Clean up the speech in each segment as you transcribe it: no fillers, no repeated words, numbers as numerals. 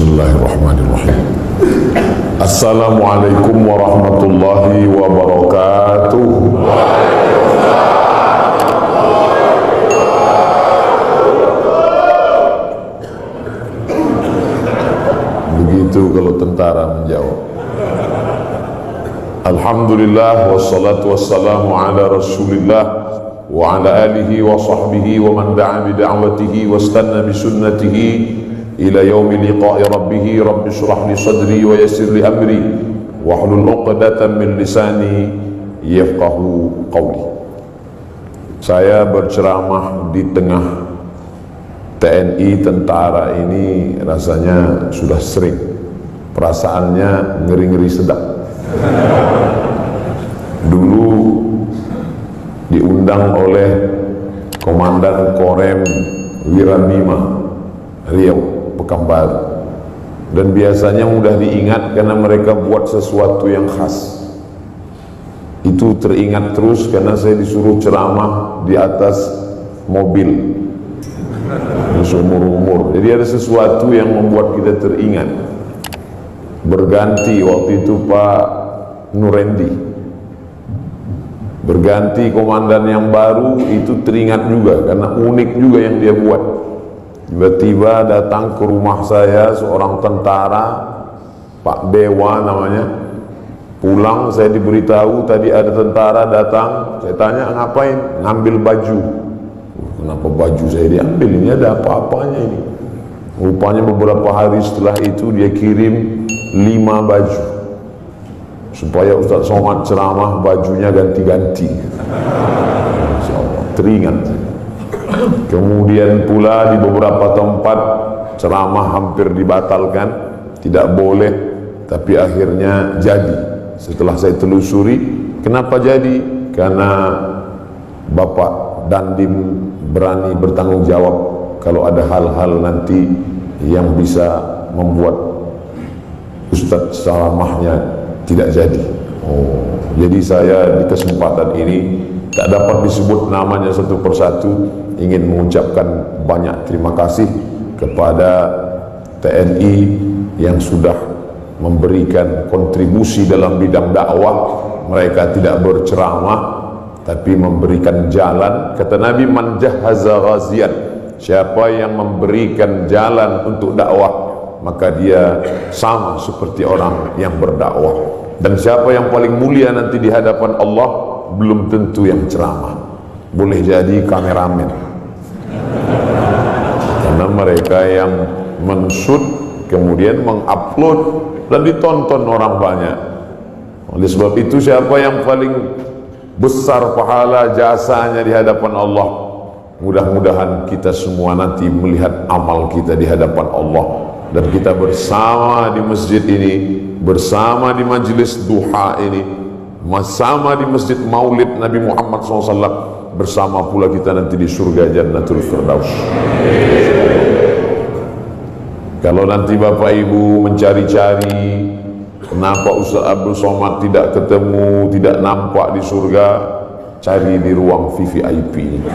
Bismillahirrahmanirrahim. Assalamualaikum warahmatullahi wabarakatuh. Begitu kalau tentara menjawab. Alhamdulillah wassalatu wassalamu ala rasulillah wa ala alihi wa sahbihi wa man da'a bi da'watihi wa istanna bi sunnatihi ila yaumi liqa'i rabbih. Rabbi shrah li sadri wa yassir li amri wahlul 'uqdatam min lisani yafqahu qawli. Saya berceramah di tengah TNI, tentara ini rasanya sudah sering, perasaannya ngeri-ngeri sedap. Dulu diundang oleh Komandan Korem Wiranima Riau Pekanbaru, dan biasanya mudah diingat karena mereka buat sesuatu yang khas. Itu teringat terus karena saya disuruh ceramah di atas mobil seumur-umur. Jadi ada sesuatu yang membuat kita teringat. Berganti waktu itu Pak Nurendi, berganti komandan yang baru, itu teringat juga karena unik juga yang dia buat. Tiba-tiba datang ke rumah saya seorang tentara, Pak Dewa namanya. Pulang saya diberitahu tadi ada tentara datang. Saya tanya ngapain? Ngambil baju. Kenapa baju saya diambil? Ini ada apa-apanya ini? Rupanya beberapa hari setelah itu dia kirim 5 baju supaya Ustaz Somad ceramah bajunya ganti-ganti. Insyaallah teringat. Kemudian pula di beberapa tempat ceramah hampir dibatalkan, tidak boleh, tapi akhirnya jadi. Setelah saya telusuri, kenapa jadi? Karena Bapak Dandim berani bertanggung jawab kalau ada hal-hal nanti yang bisa membuat Ustadz ceramahnya tidak jadi. Jadi saya di kesempatan ini tak dapat disebut namanya satu persatu, ingin mengucapkan banyak terima kasih kepada TNI yang sudah memberikan kontribusi dalam bidang dakwah. Mereka tidak berceramah tapi memberikan jalan. Kata Nabi, man jahaza ghaziyan, siapa yang memberikan jalan untuk dakwah maka dia sama seperti orang yang berdakwah. Dan siapa yang paling mulia nanti di hadapan Allah belum tentu yang ceramah, boleh jadi kameramen, karena mereka yang men-shoot kemudian mengupload dan ditonton orang banyak. Oleh sebab itu siapa yang paling besar pahala jasanya di hadapan Allah? Mudah-mudahan kita semua nanti melihat amal kita di hadapan Allah, dan kita bersama di masjid ini, bersama di majelis duha ini, bersama di masjid maulid Nabi Muhammad SAW, bersama pula kita nanti di surga Jannatul Firdaus. Kalau nanti Bapak Ibu mencari-cari kenapa Ustaz Abdul Somad tidak ketemu, tidak nampak di surga, cari di ruang VVIP.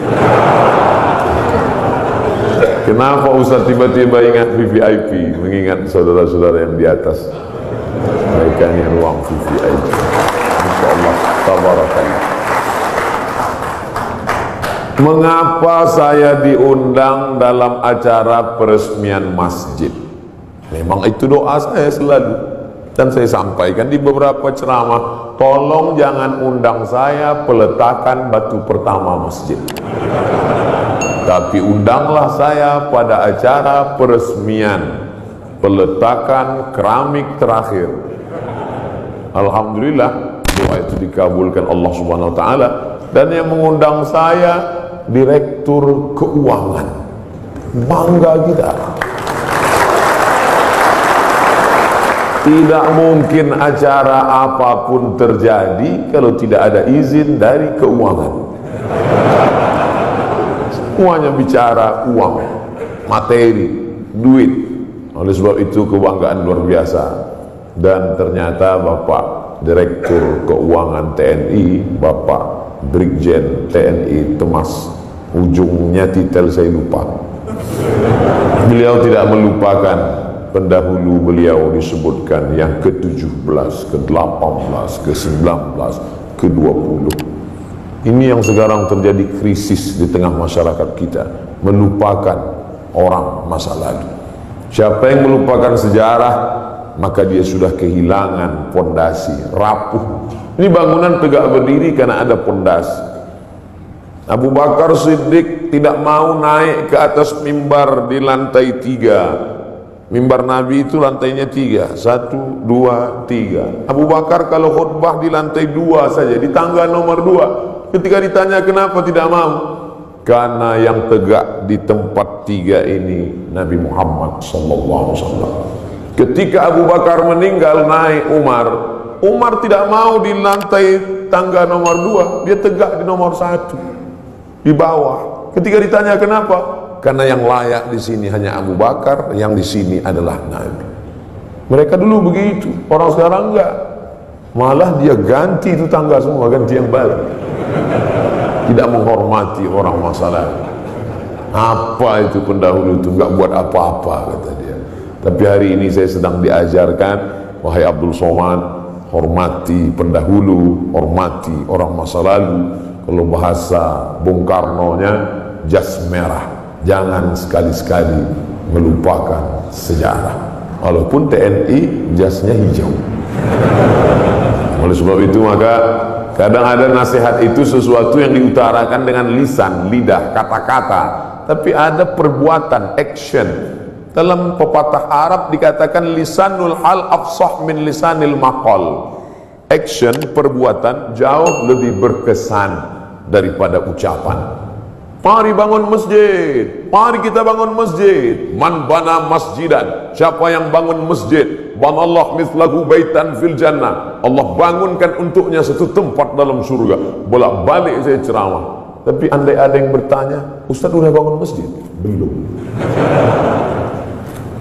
Kenapa Ustaz tiba-tiba ingat VVIP? Mengingat saudara-saudara yang di atas. Mereka yang ruang VVIP. InsyaAllah. Tabarakallah. Mengapa saya diundang dalam acara peresmian masjid? Memang itu doa saya selalu, dan saya sampaikan di beberapa ceramah, tolong jangan undang saya peletakan batu pertama masjid, tapi undanglah saya pada acara peresmian peletakan keramik terakhir. Alhamdulillah doa itu dikabulkan Allah Subhanahu wa taala, dan yang mengundang saya Direktur Keuangan. Bangga kita. Tidak mungkin acara apapun terjadi kalau tidak ada izin dari keuangan. Semuanya bicara uang, materi, duit. Oleh sebab itu kebanggaan luar biasa. Dan ternyata Bapak Direktur Keuangan TNI, Bapak Brigjen TNI Temas, ujungnya titel saya lupa, beliau tidak melupakan pendahulu beliau disebutkan yang ke-17, ke-18, ke-19, ke-20. Ini yang sekarang terjadi krisis di tengah masyarakat kita, melupakan orang masa lalu. Siapa yang melupakan sejarah, maka dia sudah kehilangan pondasi, rapuh. Ini bangunan tegak berdiri karena ada pondasi. Abu Bakar Siddiq tidak mau naik ke atas mimbar di lantai 3. Mimbar Nabi itu lantainya 3, 1, 2, 3. Abu Bakar kalau khutbah di lantai 2 saja, di tangga nomor 2. Ketika ditanya kenapa tidak mau, karena yang tegak di tempat 3 ini Nabi Muhammad SAW. Ketika Abu Bakar meninggal, naik Umar tidak mau di lantai tangga nomor 2, dia tegak di nomor 1. Di bawah. Ketika ditanya kenapa? Karena yang layak di sini hanya Abu Bakar, yang di sini adalah Nabi. Mereka dulu begitu, orang sekarang enggak. Malah dia ganti itu tangga semua, ganti yang baru. Tidak menghormati orang masa lalu. Apa itu pendahulu itu enggak buat apa-apa, kata dia. Tapi hari ini saya sedang diajarkan, wahai Abdul Somad, hormati pendahulu, hormati orang masa lalu. Kalau bahasa Bung Karno-nya, jas merah, jangan sekali-sekali melupakan sejarah. Walaupun TNI jasnya hijau. Oleh sebab itu maka kadang ada nasihat itu sesuatu yang diutarakan dengan lisan, lidah, kata-kata, tapi ada perbuatan, action. Dalam pepatah Arab dikatakan lisanul hal afsah min lisanil maqal. Action, perbuatan jauh lebih berkesan daripada ucapan. Mari bangun masjid, mari kita bangun masjid. Man bana masjidan, siapa yang bangun masjid, banallah mithlahu baitan fil jannah, Allah bangunkan untuknya satu tempat dalam surga. Bolak-balik saya ceramah, tapi andai ada yang bertanya, Ustaz udah bangun masjid? Belum.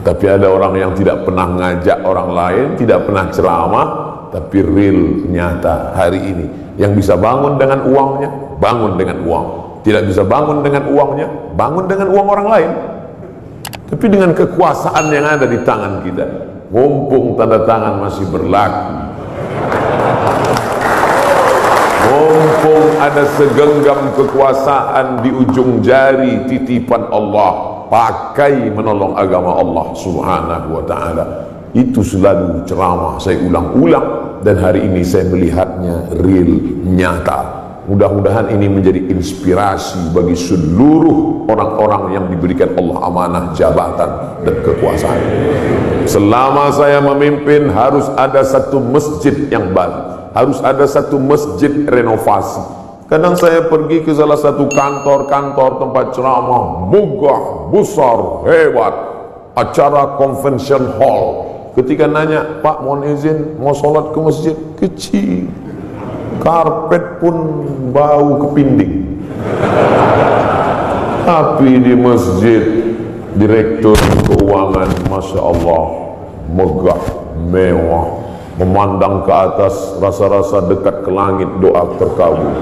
Tapi ada orang yang tidak pernah ngajak orang lain, tidak pernah ceramah, tapi real, nyata hari ini. Yang bisa bangun dengan uangnya, bangun dengan uang. Tidak bisa bangun dengan uangnya, bangun dengan uang orang lain. Tapi dengan kekuasaan yang ada di tangan kita, mumpung tanda tangan masih berlaku, mumpung ada segenggam kekuasaan di ujung jari titipan Allah, pakai menolong agama Allah Subhanahu wa ta'ala. Itu selalu ceramah saya ulang-ulang, dan hari ini saya melihatnya real, nyata. Mudah-mudahan ini menjadi inspirasi bagi seluruh orang-orang yang diberikan Allah amanah jabatan dan kekuasaan. Selama saya memimpin, harus ada satu masjid yang baru, harus ada satu masjid renovasi. Kadang saya pergi ke salah satu kantor-kantor tempat ceramah, megah, besar, hebat, acara convention hall. Ketika nanya, Pak mohon izin mau sholat ke masjid, kecil, karpet pun bau kepinding. Tapi di masjid, direktur keuangan, Masya Allah, megah, mewah, memandang ke atas, rasa-rasa dekat ke langit, doa terkabul.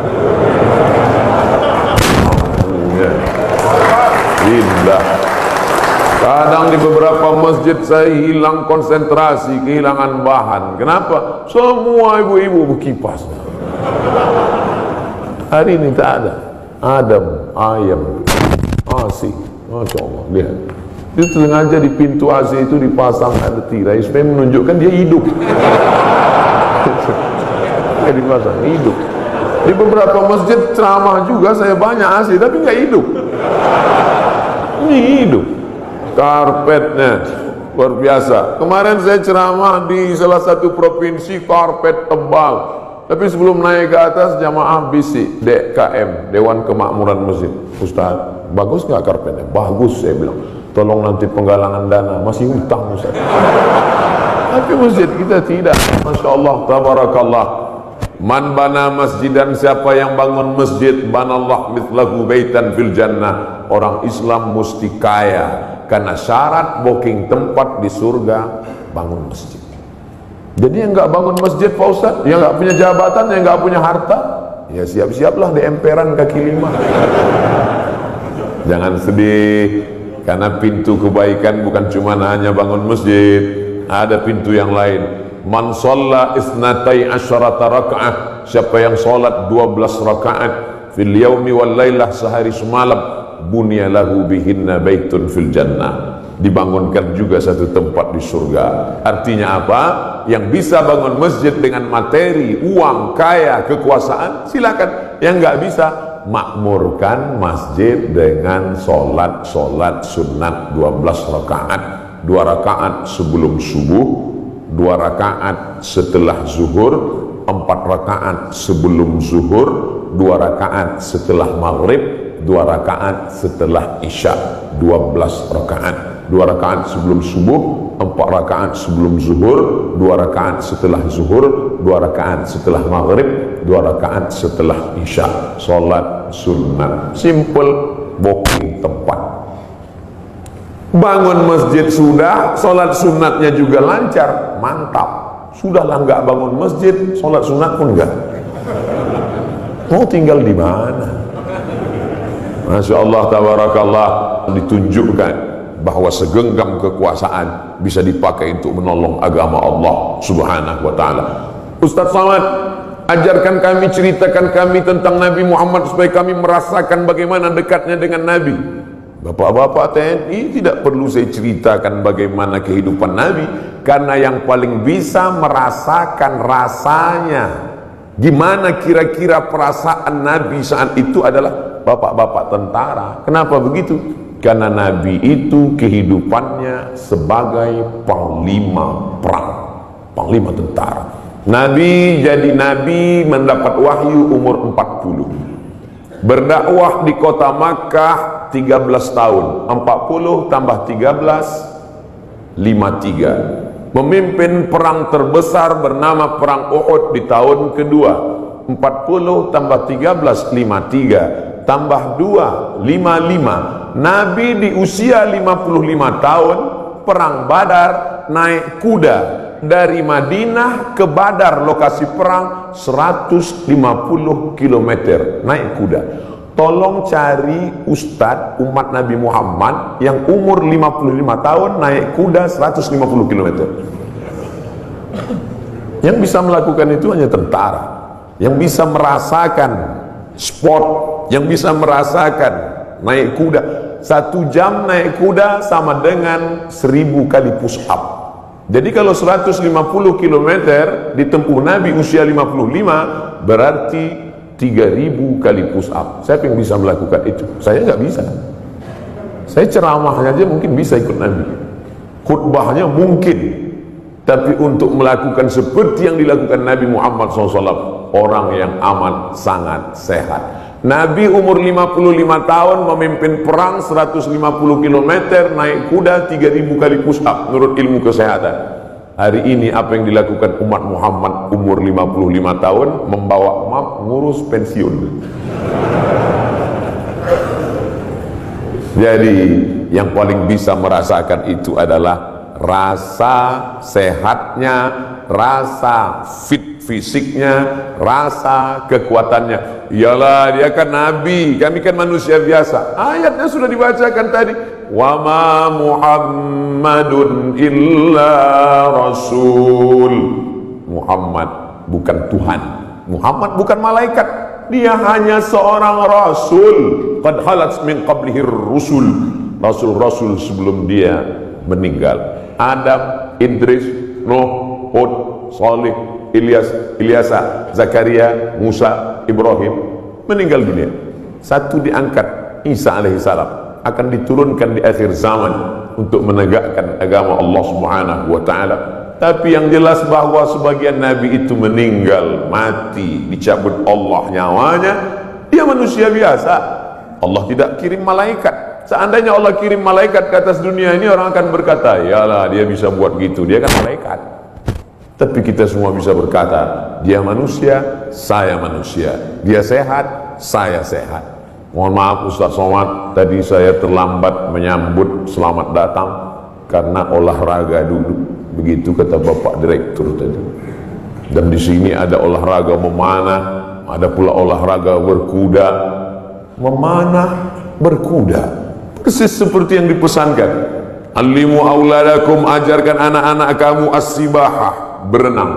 Indah. Kadang di beberapa masjid saya hilang konsentrasi, kehilangan bahan. Kenapa? Semua ibu-ibu berkipas. Hari ini tak ada. Adem, ayam, asik. Masya Allah, lihat. Dia sengaja di pintu AC itu dipasang ada tirai supaya menunjukkan dia hidup. Dia dipasang, hidup. Di beberapa masjid ceramah juga saya banyak AC, tapi nggak hidup. Ini hidup. Karpetnya luar biasa. Kemarin saya ceramah di salah satu provinsi, karpet tebal. Tapi sebelum naik ke atas, jamaah bisik, DKM, Dewan Kemakmuran Masjid. Ustaz, bagus nggak karpetnya? Bagus, saya bilang. Tolong nanti penggalangan dana, masih hutang Ustaz. Tapi masjid kita tidak. Masya Allah, tabarakallah. Man bana masjidan, siapa yang bangun masjid, banallah mithlahu baitan fil jannah. Orang Islam mesti kaya, karena syarat booking tempat di surga bangun masjid. Jadi yang nggak bangun masjid Pak Ustaz, yang nggak punya jabatan, yang nggak punya harta, ya siap-siaplah di emperan kaki 5. Jangan sedih. Karena pintu kebaikan bukan cuma hanya bangun masjid, ada pintu yang lain. Man shalla isnatai asyarata raka'ah, siapa yang salat 12 rakaat fil yaumi wal lailah, sehari semalam, bunya lahu bihinna baitun fil jannah, dibangunkan juga satu tempat di surga. Artinya apa? Yang bisa bangun masjid dengan materi, uang, kaya, kekuasaan, silakan. Yang nggak bisa, makmurkan masjid dengan solat sunat 12 rakaat, 2 rakaat sebelum subuh, 2 rakaat setelah zuhur, 4 rakaat sebelum zuhur, 2 rakaat setelah maghrib, 2 rakaat setelah isya, 12 rakaat. 2 rakaat sebelum subuh, 4 rakaat sebelum zuhur, 2 rakaat setelah zuhur, 2 rakaat setelah maghrib, 2 rakaat setelah isya. Salat sunat, simple, booking tempat. Bangun masjid sudah, salat sunatnya juga lancar, mantap. Sudahlah nggak bangun masjid, salat sunat pun enggak. Mau tinggal di mana? Masya Allah, tabarakallah, ditunjukkan bahwa segenggam kekuasaan bisa dipakai untuk menolong agama Allah subhanahu wa ta'ala. Ustaz Somad, ajarkan kami, ceritakan kami tentang Nabi Muhammad supaya kami merasakan bagaimana dekatnya dengan Nabi. Bapak-bapak TNI, tidak perlu saya ceritakan bagaimana kehidupan Nabi, karena yang paling bisa merasakan rasanya, gimana kira-kira perasaan Nabi saat itu adalah bapak-bapak tentara. Kenapa begitu? Karena Nabi itu kehidupannya sebagai panglima perang, panglima tentara. Nabi jadi Nabi mendapat wahyu umur 40. Berdakwah di kota Makkah 13 tahun. 40 tambah 13, 53. Memimpin perang terbesar bernama Perang Uhud di tahun kedua. 40 tambah 13, 53. Tambah 2, 55. Nabi di usia 55 tahun perang Badar, naik kuda dari Madinah ke Badar, lokasi perang 150 km naik kuda. Tolong cari ustadz umat Nabi Muhammad yang umur 55 tahun naik kuda 150 km. Yang bisa melakukan itu hanya tentara, yang bisa merasakan sport, yang bisa merasakan naik kuda. 1 jam naik kuda sama dengan 1000 kali push up. Jadi kalau 150 km ditempuh Nabi usia 55, berarti 3000 kali push up. Siapa yang bisa melakukan itu? Saya nggak bisa. Saya ceramahnya aja mungkin bisa ikut Nabi, khutbahnya mungkin, tapi untuk melakukan seperti yang dilakukan Nabi Muhammad SAW, orang yang amat sangat sehat. Nabi umur 55 tahun memimpin perang 150 km, naik kuda 3000 kali push up menurut ilmu kesehatan. Hari ini apa yang dilakukan umat Muhammad umur 55 tahun? Membawa map ngurus pensiun. Jadi yang paling bisa merasakan itu adalah rasa sehatnya, rasa fit fisiknya, rasa kekuatannya. Iyalah, dia kan Nabi, kami kan manusia biasa. Ayatnya sudah dibacakan tadi. Wa ma Muhammadun illa rasul. Muhammad bukan Tuhan, Muhammad bukan malaikat, dia hanya seorang rasul. Qad halat min qablihi rusul, rasul-rasul sebelum dia meninggal. Adam, Idris, Nuh, Hud, Salih, Ilyasa, Zakaria, Musa, Ibrahim meninggal dunia. Satu diangkat, Isa alaihissalam akan diturunkan di akhir zaman untuk menegakkan agama Allah Subhanahu wa taala. Tapi yang jelas bahwa sebagian nabi itu meninggal, mati, dicabut Allah nyawanya. Dia manusia biasa. Allah tidak kirim malaikat. Seandainya Allah kirim malaikat ke atas dunia ini, orang akan berkata, yalah dia bisa buat gitu, dia kan malaikat. Tapi kita semua bisa berkata, dia manusia, saya manusia. Dia sehat, saya sehat. Mohon maaf Ustaz Somad, tadi saya terlambat menyambut selamat datang karena olahraga dulu. Begitu kata Bapak Direktur tadi. Dan di sini ada olahraga memanah, ada pula olahraga berkuda. Memanah, berkuda, persis seperti yang dipesankan. Alimu auladakum, ajarkan anak-anak kamu as-sibahah, berenang,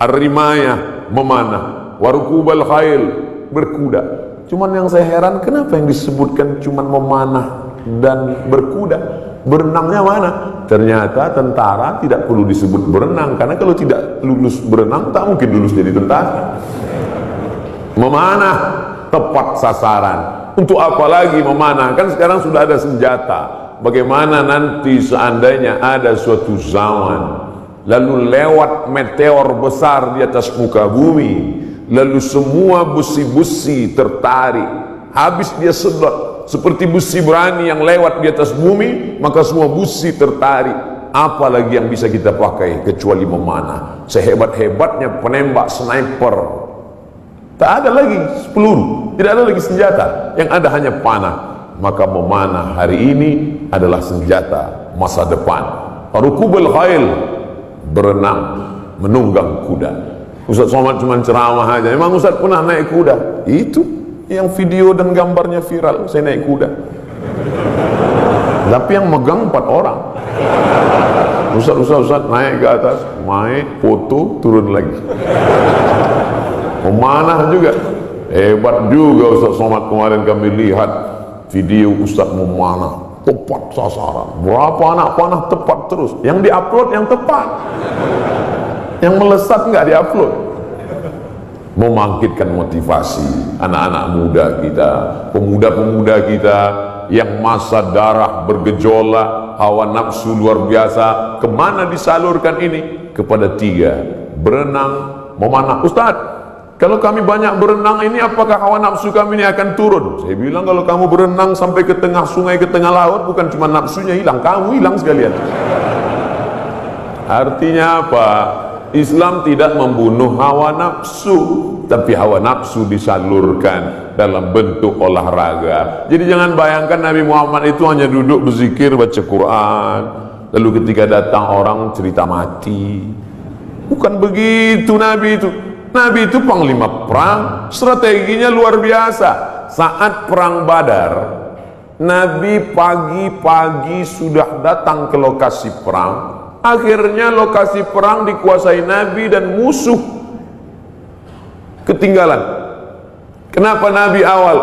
ar-rimayah, memanah, warukubal khail, berkuda. Cuman yang saya heran, kenapa yang disebutkan cuman memanah dan berkuda? Berenangnya mana? Ternyata tentara tidak perlu disebut berenang, karena kalau tidak lulus berenang tak mungkin lulus jadi tentara. Memanah tepat sasaran. Untuk apa lagi memanah? Kan sekarang sudah ada senjata. Bagaimana nanti seandainya ada suatu zaman lalu lewat meteor besar di atas muka bumi, lalu semua busi-busi tertarik, habis dia sedot seperti busi berani yang lewat di atas bumi, maka semua busi tertarik. Apa lagi yang bisa kita pakai kecuali memanah? Sehebat-hebatnya penembak sniper, tak ada lagi peluru, tidak ada lagi senjata, yang ada hanya panah. Maka memanah hari ini adalah senjata masa depan. Rukubul khail, berenang, menunggang kuda. Ustaz Somad cuma ceramah aja. Emang Ustaz pernah naik kuda? Itu yang video dan gambarnya viral, saya naik kuda. Tapi yang megang 4 orang. Ustaz naik ke atas, naik, foto, turun lagi. Memanah juga. Hebat juga Ustaz Somad, kemarin kami lihat video Ustaz memanah, tepat sasaran. Berapa anak panah tepat terus. Yang diupload yang tepat. Yang melesat enggak diupload. Membangkitkan motivasi anak-anak muda kita, pemuda-pemuda kita yang masa darah bergejolak, hawa nafsu luar biasa. Kemana disalurkan ini? Kepada 3, berenang, memanah. Ustaz, kalau kami banyak berenang ini, apakah hawa nafsu kami ini akan turun? Saya bilang, kalau kamu berenang sampai ke tengah sungai, ke tengah laut, bukan cuma nafsunya hilang, kamu hilang sekalian. Artinya apa? Islam tidak membunuh hawa nafsu, tapi hawa nafsu disalurkan dalam bentuk olahraga. Jadi jangan bayangkan Nabi Muhammad itu hanya duduk berzikir, baca Quran, lalu ketika datang orang cerita mati. Bukan begitu Nabi itu. Nabi itu panglima perang, strateginya luar biasa. Saat perang Badar, Nabi pagi-pagi sudah datang ke lokasi perang. Akhirnya lokasi perang dikuasai Nabi dan musuh ketinggalan. Kenapa Nabi awal?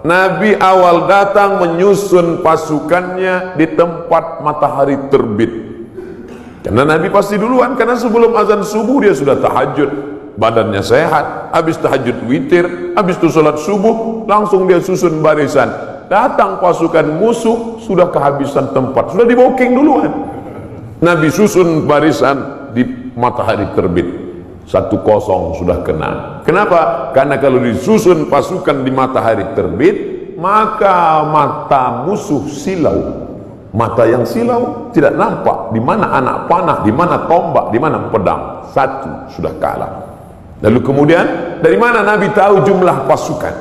Nabi awal datang menyusun pasukannya di tempat matahari terbit. Karena Nabi pasti duluan, karena sebelum azan subuh dia sudah tahajud, badannya sehat. Habis tahajud witir, habis itu sholat subuh, langsung dia susun barisan. Datang pasukan musuh, sudah kehabisan tempat, sudah di booking duluan. Nabi susun barisan di matahari terbit. 1-0 sudah kena. Kenapa? Karena kalau disusun pasukan di matahari terbit, maka mata musuh silau. Mata yang silau tidak nampak di mana anak panah, di mana tombak, di mana pedang. 1 sudah kalah. Lalu kemudian dari mana Nabi tahu jumlah pasukan?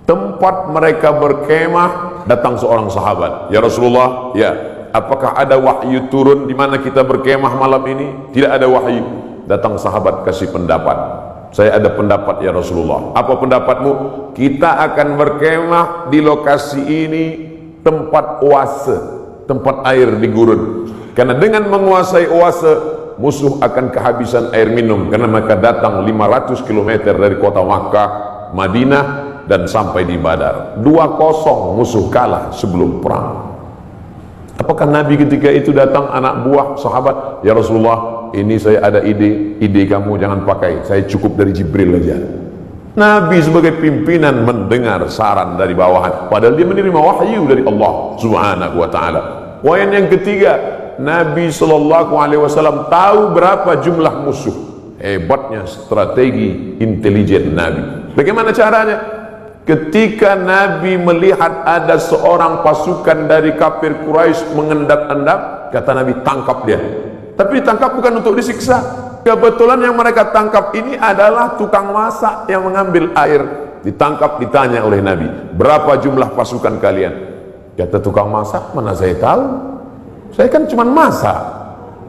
Tempat mereka berkemah, datang seorang sahabat. Ya Rasulullah, ya, apakah ada wahyu turun di mana kita berkemah malam ini? Tidak ada wahyu. Datang sahabat kasih pendapat. Saya ada pendapat ya Rasulullah. Apa pendapatmu? Kita akan berkemah di lokasi ini, tempat oase, tempat air di gurun. Karena dengan menguasai oase, musuh akan kehabisan air minum. Karena mereka datang 500 km dari kota Makkah, Madinah, dan sampai di Badar. 2-0 musuh kalah sebelum perang. Apakah Nabi ketika itu datang anak buah sahabat, ya Rasulullah, ini saya ada ide kamu jangan pakai, saya cukup dari Jibril aja. Nabi sebagai pimpinan mendengar saran dari bawahan, padahal dia menerima wahyu dari Allah Subhanahu wa taala. Poin yang ketiga, Nabi SAW tahu berapa jumlah musuh. Hebatnya strategi intelijen Nabi. Bagaimana caranya? Ketika Nabi melihat ada seorang pasukan dari kafir Quraisy mengendap-endap, kata Nabi, tangkap dia. Tapi ditangkap bukan untuk disiksa. Kebetulan yang mereka tangkap ini adalah tukang masak yang mengambil air. Ditangkap, ditanya oleh Nabi, berapa jumlah pasukan kalian? Kata tukang masak, mana saya tahu? Saya kan cuma masak.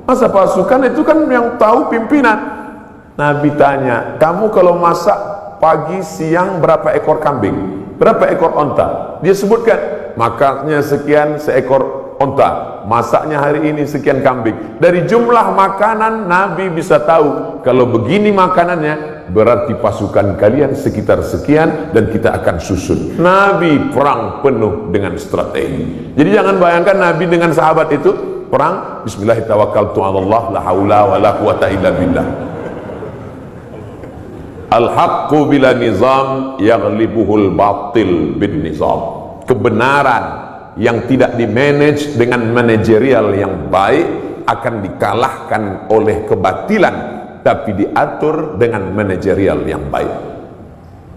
Masa pasukan itu kan yang tahu pimpinan. Nabi tanya, kamu kalau masak pagi siang berapa ekor kambing? berapa ekor onta? Dia sebutkan, makannya sekian seekor onta, masaknya hari ini sekian kambing. Dari jumlah makanan Nabi bisa tahu, kalau begini makanannya berarti pasukan kalian sekitar sekian dan kita akan susun. Nabi perang penuh dengan strategi. Jadi jangan bayangkan Nabi dengan sahabat itu perang bismillahirrahmanirrahim, la haula wala quwata illa billah. Al-haqqu bila nizam yaghlibuhul batil bin nizam. Kebenaran yang tidak dimanage dengan manajerial yang baik akan dikalahkan oleh kebatilan, tapi diatur dengan manajerial yang baik.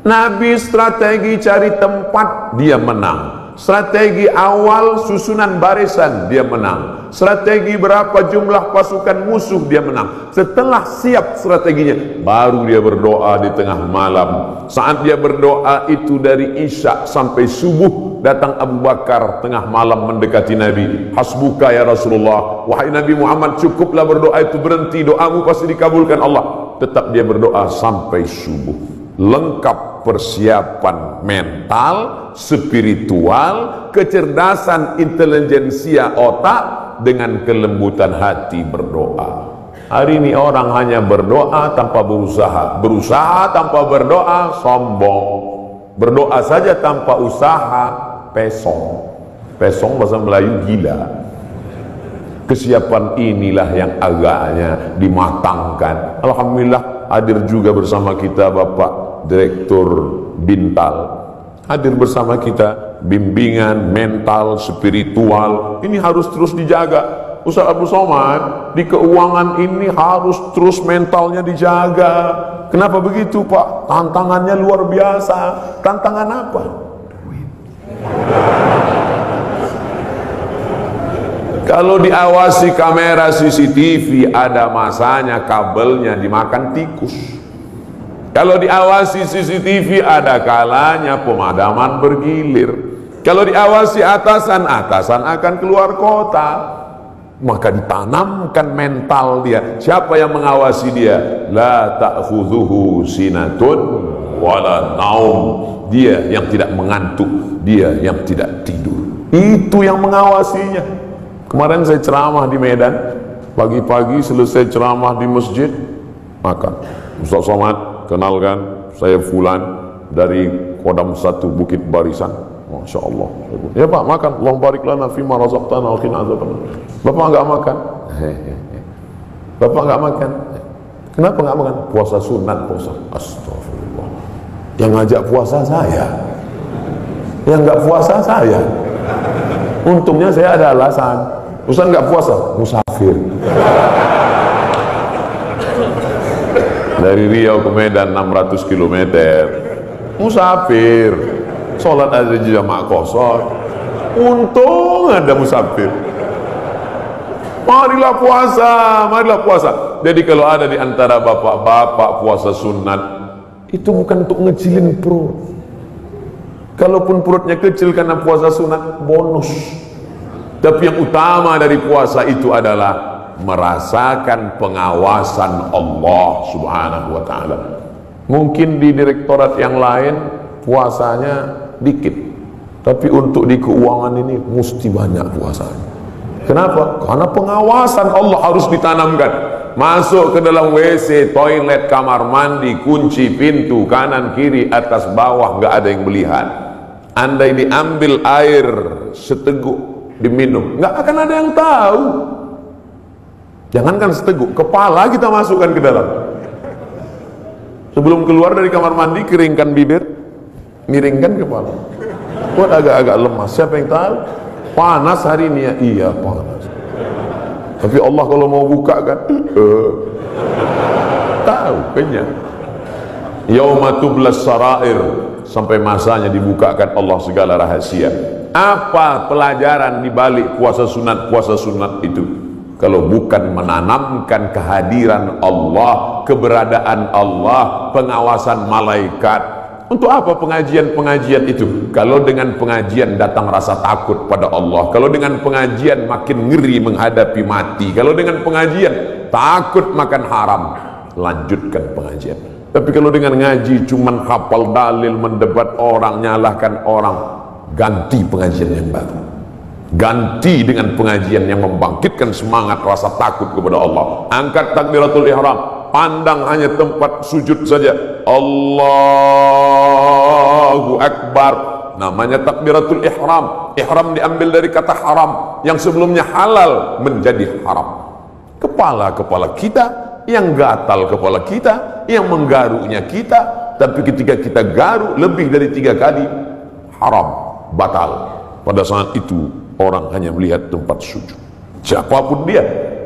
Nabi strategi cari tempat, dia menang. Strategi awal susunan barisan, dia menang. Strategi berapa jumlah pasukan musuh, dia menang. Setelah siap strateginya, baru dia berdoa di tengah malam. Saat dia berdoa itu dari Isya sampai subuh, datang Abu Bakar tengah malam mendekati Nabi. Hasbuka ya Rasulullah, wahai Nabi Muhammad, cukuplah berdoa itu, berhenti, doamu pasti dikabulkan Allah. Tetap dia berdoa sampai subuh. Lengkap persiapan mental, spiritual, kecerdasan intelijensia otak, dengan kelembutan hati berdoa. Hari ini orang hanya berdoa tanpa berusaha, berusaha tanpa berdoa sombong, berdoa saja tanpa usaha pesong. Pesong bahasa Melayu gila. Kesiapan inilah yang agaknya dimatangkan. Alhamdulillah hadir juga bersama kita Bapak Direktur Bintal, hadir bersama kita. Bimbingan mental, spiritual ini harus terus dijaga. Ustaz Abu Somad, di keuangan ini harus terus mentalnya dijaga. Kenapa begitu Pak? Tantangannya luar biasa. Tantangan apa? Duit. Kalau diawasi kamera CCTV, ada masanya kabelnya dimakan tikus. Kalau diawasi CCTV, ada kalanya pemadaman bergilir. Kalau diawasi atasan akan keluar kota. Maka ditanamkan mental dia. Siapa yang mengawasi dia? La ta'khudhuhu sinatun wala naum. Dia yang tidak mengantuk, dia yang tidak tidur. Itu yang mengawasinya. Kemarin saya ceramah di Medan, pagi-pagi selesai ceramah di masjid, maka Ustaz Somad, kenalkan saya Fulan dari Kodam 1 Bukit Barisan. Masya Allah. Ya Pak, makan. Allah barik lana fima razaqtana wa qina azabannar. Bapak enggak makan? Bapak enggak makan? Kenapa enggak makan? Puasa sunat, puasa. Astagfirullah. Yang ngajak puasa saya, yang enggak puasa saya. Untungnya saya ada alasan. Ustaz enggak puasa, musafir. Dari Riau ke Medan 600 km. Musafir. Sholat ada di jamaah kosong. Untung ada musafir. Marilah puasa, marilah puasa. Jadi kalau ada di antara bapak-bapak puasa sunat, itu bukan untuk ngecilin perut. Kalaupun perutnya kecil karena puasa sunat, bonus. Tapi yang utama dari puasa itu adalah merasakan pengawasan Allah Subhanahu wa ta'ala. Mungkin di direktorat yang lain puasanya dikit, tapi untuk di keuangan ini mesti banyak puasanya. Kenapa? Karena pengawasan Allah harus ditanamkan. Masuk ke dalam WC, toilet, kamar mandi, kunci pintu kanan kiri atas bawah, nggak ada yang melihat. Andai diambil air seteguk diminum, nggak akan ada yang tahu. Jangankan seteguk, kepala kita masukkan ke dalam. Sebelum keluar dari kamar mandi, keringkan bibir, miringkan kepala. Buat agak-agak lemas. Siapa yang tahu? Panas hari ini ya? Iya panas. Tapi Allah kalau mau buka kan, tahu kenyang. Yauma tublas sarair, sampai masanya dibukakan Allah segala rahasia. Apa pelajaran di balik puasa sunat itu? Kalau bukan menanamkan kehadiran Allah, keberadaan Allah, pengawasan malaikat. Untuk apa pengajian-pengajian itu? Kalau dengan pengajian datang rasa takut pada Allah, kalau dengan pengajian makin ngeri menghadapi mati, kalau dengan pengajian takut makan haram, lanjutkan pengajian. Tapi kalau dengan ngaji cuman hafal dalil, mendebat orang, nyalahkan orang, ganti pengajian yang baru. Ganti dengan pengajian yang membangkitkan semangat rasa takut kepada Allah. Angkat takbiratul ihram, pandang hanya tempat sujud saja. Allahu Akbar. Namanya takbiratul ihram. Ihram diambil dari kata haram, yang sebelumnya halal menjadi haram. Kepala-kepala kita, yang gatal kepala kita, yang menggarunya kita, tapi ketika kita garuk lebih dari 3 kali, haram, batal. Pada saat itu orang hanya melihat tempat sujud, siapapun dia.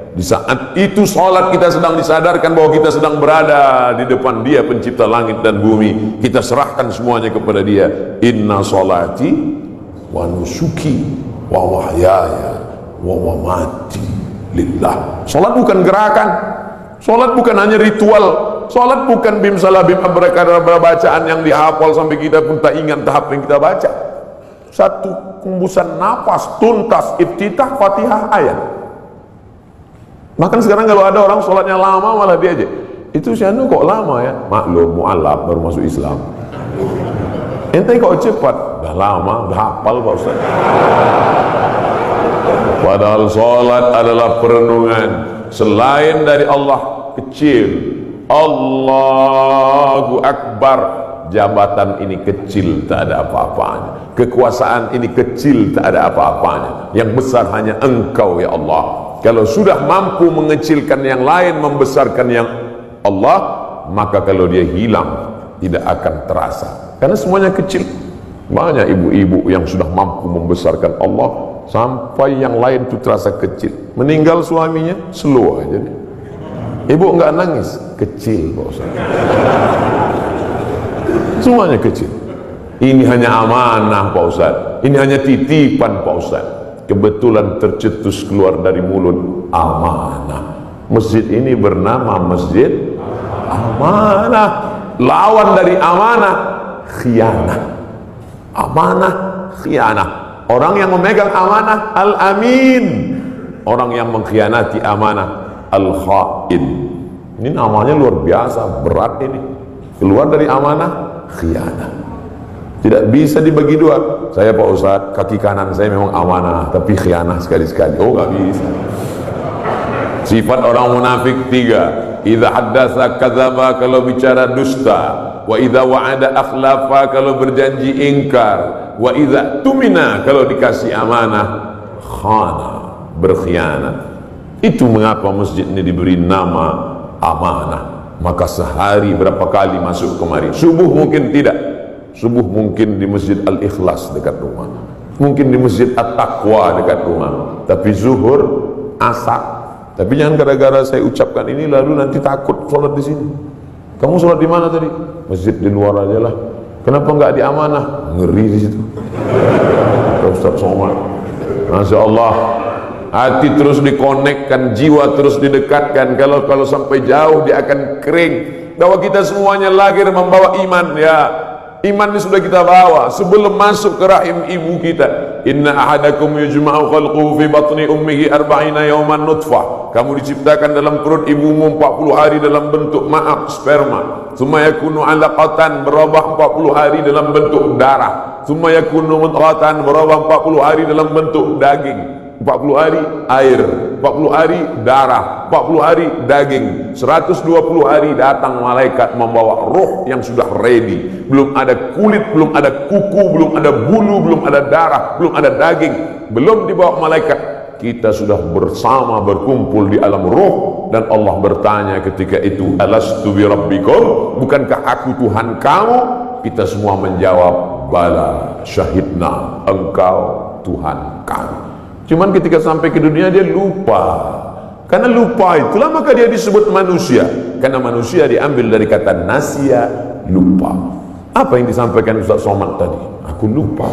Di saat itu sholat kita sedang disadarkan bahwa kita sedang berada di depan Dia pencipta langit dan bumi. Kita serahkan semuanya kepada Dia. Inna sholati wa nusuki wa wahyaya wa mamati lillah. Sholat bukan gerakan, sholat bukan hanya ritual, sholat bukan bim salah bim abrakadabra bacaan yang dihafal sampai kita pun tak ingat tahap yang kita baca. Satu hembusan nafas tuntas, iftitah, fatihah, ayat. Bahkan sekarang kalau ada orang sholatnya lama malah diajak, itu si anu kok lama ya? Maklum, mu'alaf baru masuk Islam. Ente kok cepat? Dah lama, dah hafal Pak Ustaz. Padahal sholat adalah perenungan. Selain dari Allah kecil, Allahu Akbar. Jabatan ini kecil, tak ada apa-apanya. Kekuasaan ini kecil, tak ada apa-apanya. Yang besar hanya Engkau ya Allah. Kalau sudah mampu mengecilkan yang lain, membesarkan yang Allah, maka kalau dia hilang tidak akan terasa, karena semuanya kecil. Banyak ibu-ibu yang sudah mampu membesarkan Allah sampai yang lain itu terasa kecil. Meninggal suaminya, slow aja nih. Ibu enggak nangis, kecil Pak Ustaz. Semuanya kecil. Ini hanya amanah Pak Ustaz, ini hanya titipan Pak Ustaz. Kebetulan tercetus keluar dari mulut, amanah. Masjid ini bernama Masjid Amanah. Lawan dari amanah, khianah. Amanah, khianah. Orang yang memegang amanah, al-amin. Orang yang mengkhianati amanah, al-khain. Ini namanya luar biasa, berat ini. Keluar dari amanah, khianah. Tidak bisa dibagi dua. Saya Pak Ustadz, kaki kanan saya memang amanah, tapi khianah sekali-sekali. Oh, gak bisa. Sifat orang munafik 3. Idza haddatsa kadzaba, kalau bicara dusta. Wa idza wa'ada akhlafa, kalau berjanji ingkar. Wa idza tumina, kalau dikasih amanah, khana, berkhianat. Itu mengapa masjid ini diberi nama amanah. Maka sehari berapa kali masuk kemari? Subuh mungkin tidak, subuh mungkin di Masjid Al-Ikhlas dekat rumah, mungkin di Masjid At-Taqwa dekat rumah, tapi zuhur, asar. Tapi jangan gara-gara saya ucapkan ini lalu nanti takut sholat di sini. Kamu sholat di mana tadi? Masjid di luar aja lah. Kenapa nggak di amanah? Ngeri di situ. Ustaz Somad, Masya Allah. Hati terus dikonekkan, jiwa terus didekatkan. Kalau sampai jauh dia akan kering. Bahwa kita semuanya lahir membawa iman ya. Iman ini sudah kita bawa sebelum masuk ke rahim ibu kita. Inna ahadakum yujma'u khalquhu fi batni ummihi 40 yawman nutfah. Kamu diciptakan dalam perut ibumu 40 hari dalam bentuk sperma. Tsumma yakunu 'alaqatan, berubah 40 hari dalam bentuk darah. Tsumma yakunu mudghatan, berubah 40 hari dalam bentuk daging. 40 hari air, 40 hari darah, 40 hari daging, 120 hari datang malaikat membawa roh yang sudah ready. Belum ada kulit, belum ada kuku, belum ada bulu, belum ada darah, belum ada daging, belum dibawa malaikat. Kita sudah bersama berkumpul di alam roh, dan Allah bertanya ketika itu, alastu bi rabbikum, bukankah aku Tuhan kamu? Kita semua menjawab, bala syahidna, engkau Tuhan kami. Cuman ketika sampai ke dunia dia lupa. Karena lupa itulah maka dia disebut manusia. Karena manusia diambil dari kata nasya, lupa. Apa yang disampaikan Ustaz Somad tadi? Aku lupa.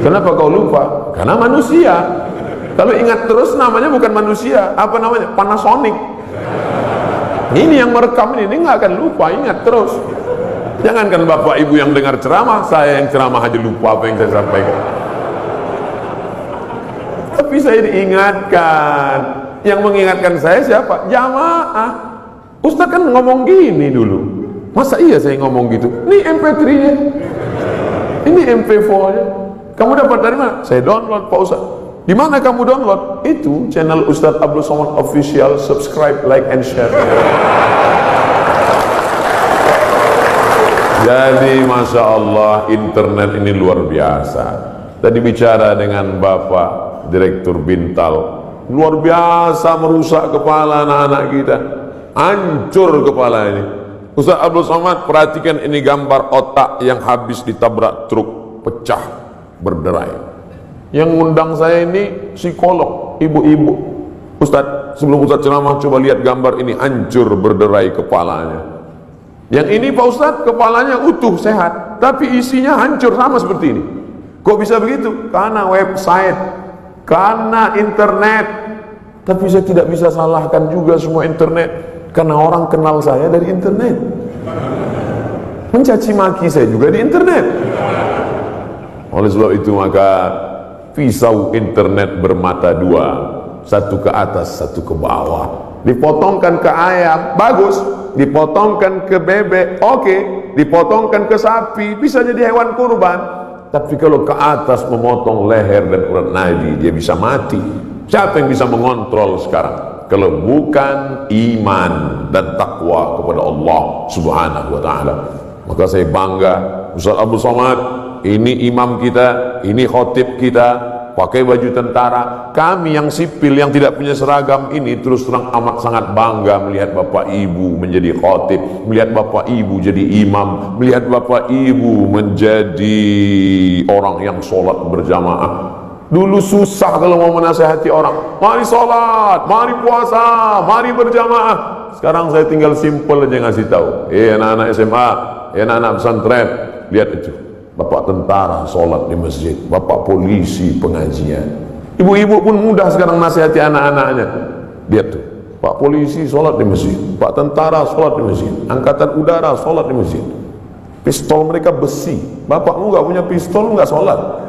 Kenapa kau lupa? Karena manusia. Kalau ingat terus namanya bukan manusia. Apa namanya? Panasonic. Ini yang merekam ini nggak akan lupa, ingat terus. Jangankan bapak ibu yang dengar ceramah, saya yang ceramah aja lupa apa yang saya sampaikan. Tapi saya diingatkan. Yang mengingatkan saya siapa? Jamaah. Ustaz kan ngomong gini dulu, Masa iya saya ngomong gitu? Ini MP3-nya, ini MP4-nya. Kamu dapat dari mana? Saya download, Pak Ustaz. Di mana kamu download? Itu channel Ustaz Abdul Somad Official. Subscribe, like, and share. Jadi Masya Allah, internet ini luar biasa. Tadi bicara dengan Bapak Direktur Bintal, luar biasa merusak kepala anak-anak kita. Hancur kepala ini. Ustaz Abdul Somad, perhatikan ini gambar otak yang habis ditabrak truk, pecah, berderai. Yang ngundang saya ini psikolog, ibu-ibu. Ustaz, sebelum Ustaz ceramah, coba lihat gambar ini, hancur berderai kepalanya. Yang ini Pak Ustaz, kepalanya utuh, sehat, tapi isinya hancur sama seperti ini. Kok bisa begitu? Karena website, karena internet. Tapi saya tidak bisa salahkan juga semua internet, karena orang kenal saya dari internet. Mencaci maki saya juga di internet. Oleh sebab itu maka pisau internet bermata dua, satu ke atas, satu ke bawah. Dipotongkan ke ayam, bagus. Dipotongkan ke bebek, oke. Dipotongkan ke sapi, bisa jadi hewan kurban. Tapi kalau ke atas memotong leher dan urat nadi, dia bisa mati. Siapa yang bisa mengontrol sekarang? Kalau bukan iman dan takwa kepada Allah Subhanahu wa ta'ala. Maka saya bangga, Ustaz Abdul Somad, ini imam kita, ini khotib kita, pakai baju tentara. Kami yang sipil, yang tidak punya seragam ini, terus terang amat sangat bangga melihat Bapak Ibu menjadi khotib, melihat Bapak Ibu jadi imam, melihat Bapak Ibu menjadi orang yang sholat berjamaah. Dulu susah kalau mau menasihati orang, mari sholat, mari puasa, mari berjamaah. Sekarang saya tinggal simpel aja ngasih tahu, anak-anak SMA, anak-anak pesantren, lihat itu, bapak tentara sholat di masjid, bapak polisi pengajian. Ibu-ibu pun mudah sekarang nasihati anak-anaknya. Lihat tuh, pak polisi sholat di masjid, pak tentara sholat di masjid, angkatan udara sholat di masjid. Pistol mereka besi, bapakmu gak punya pistol, gak sholat.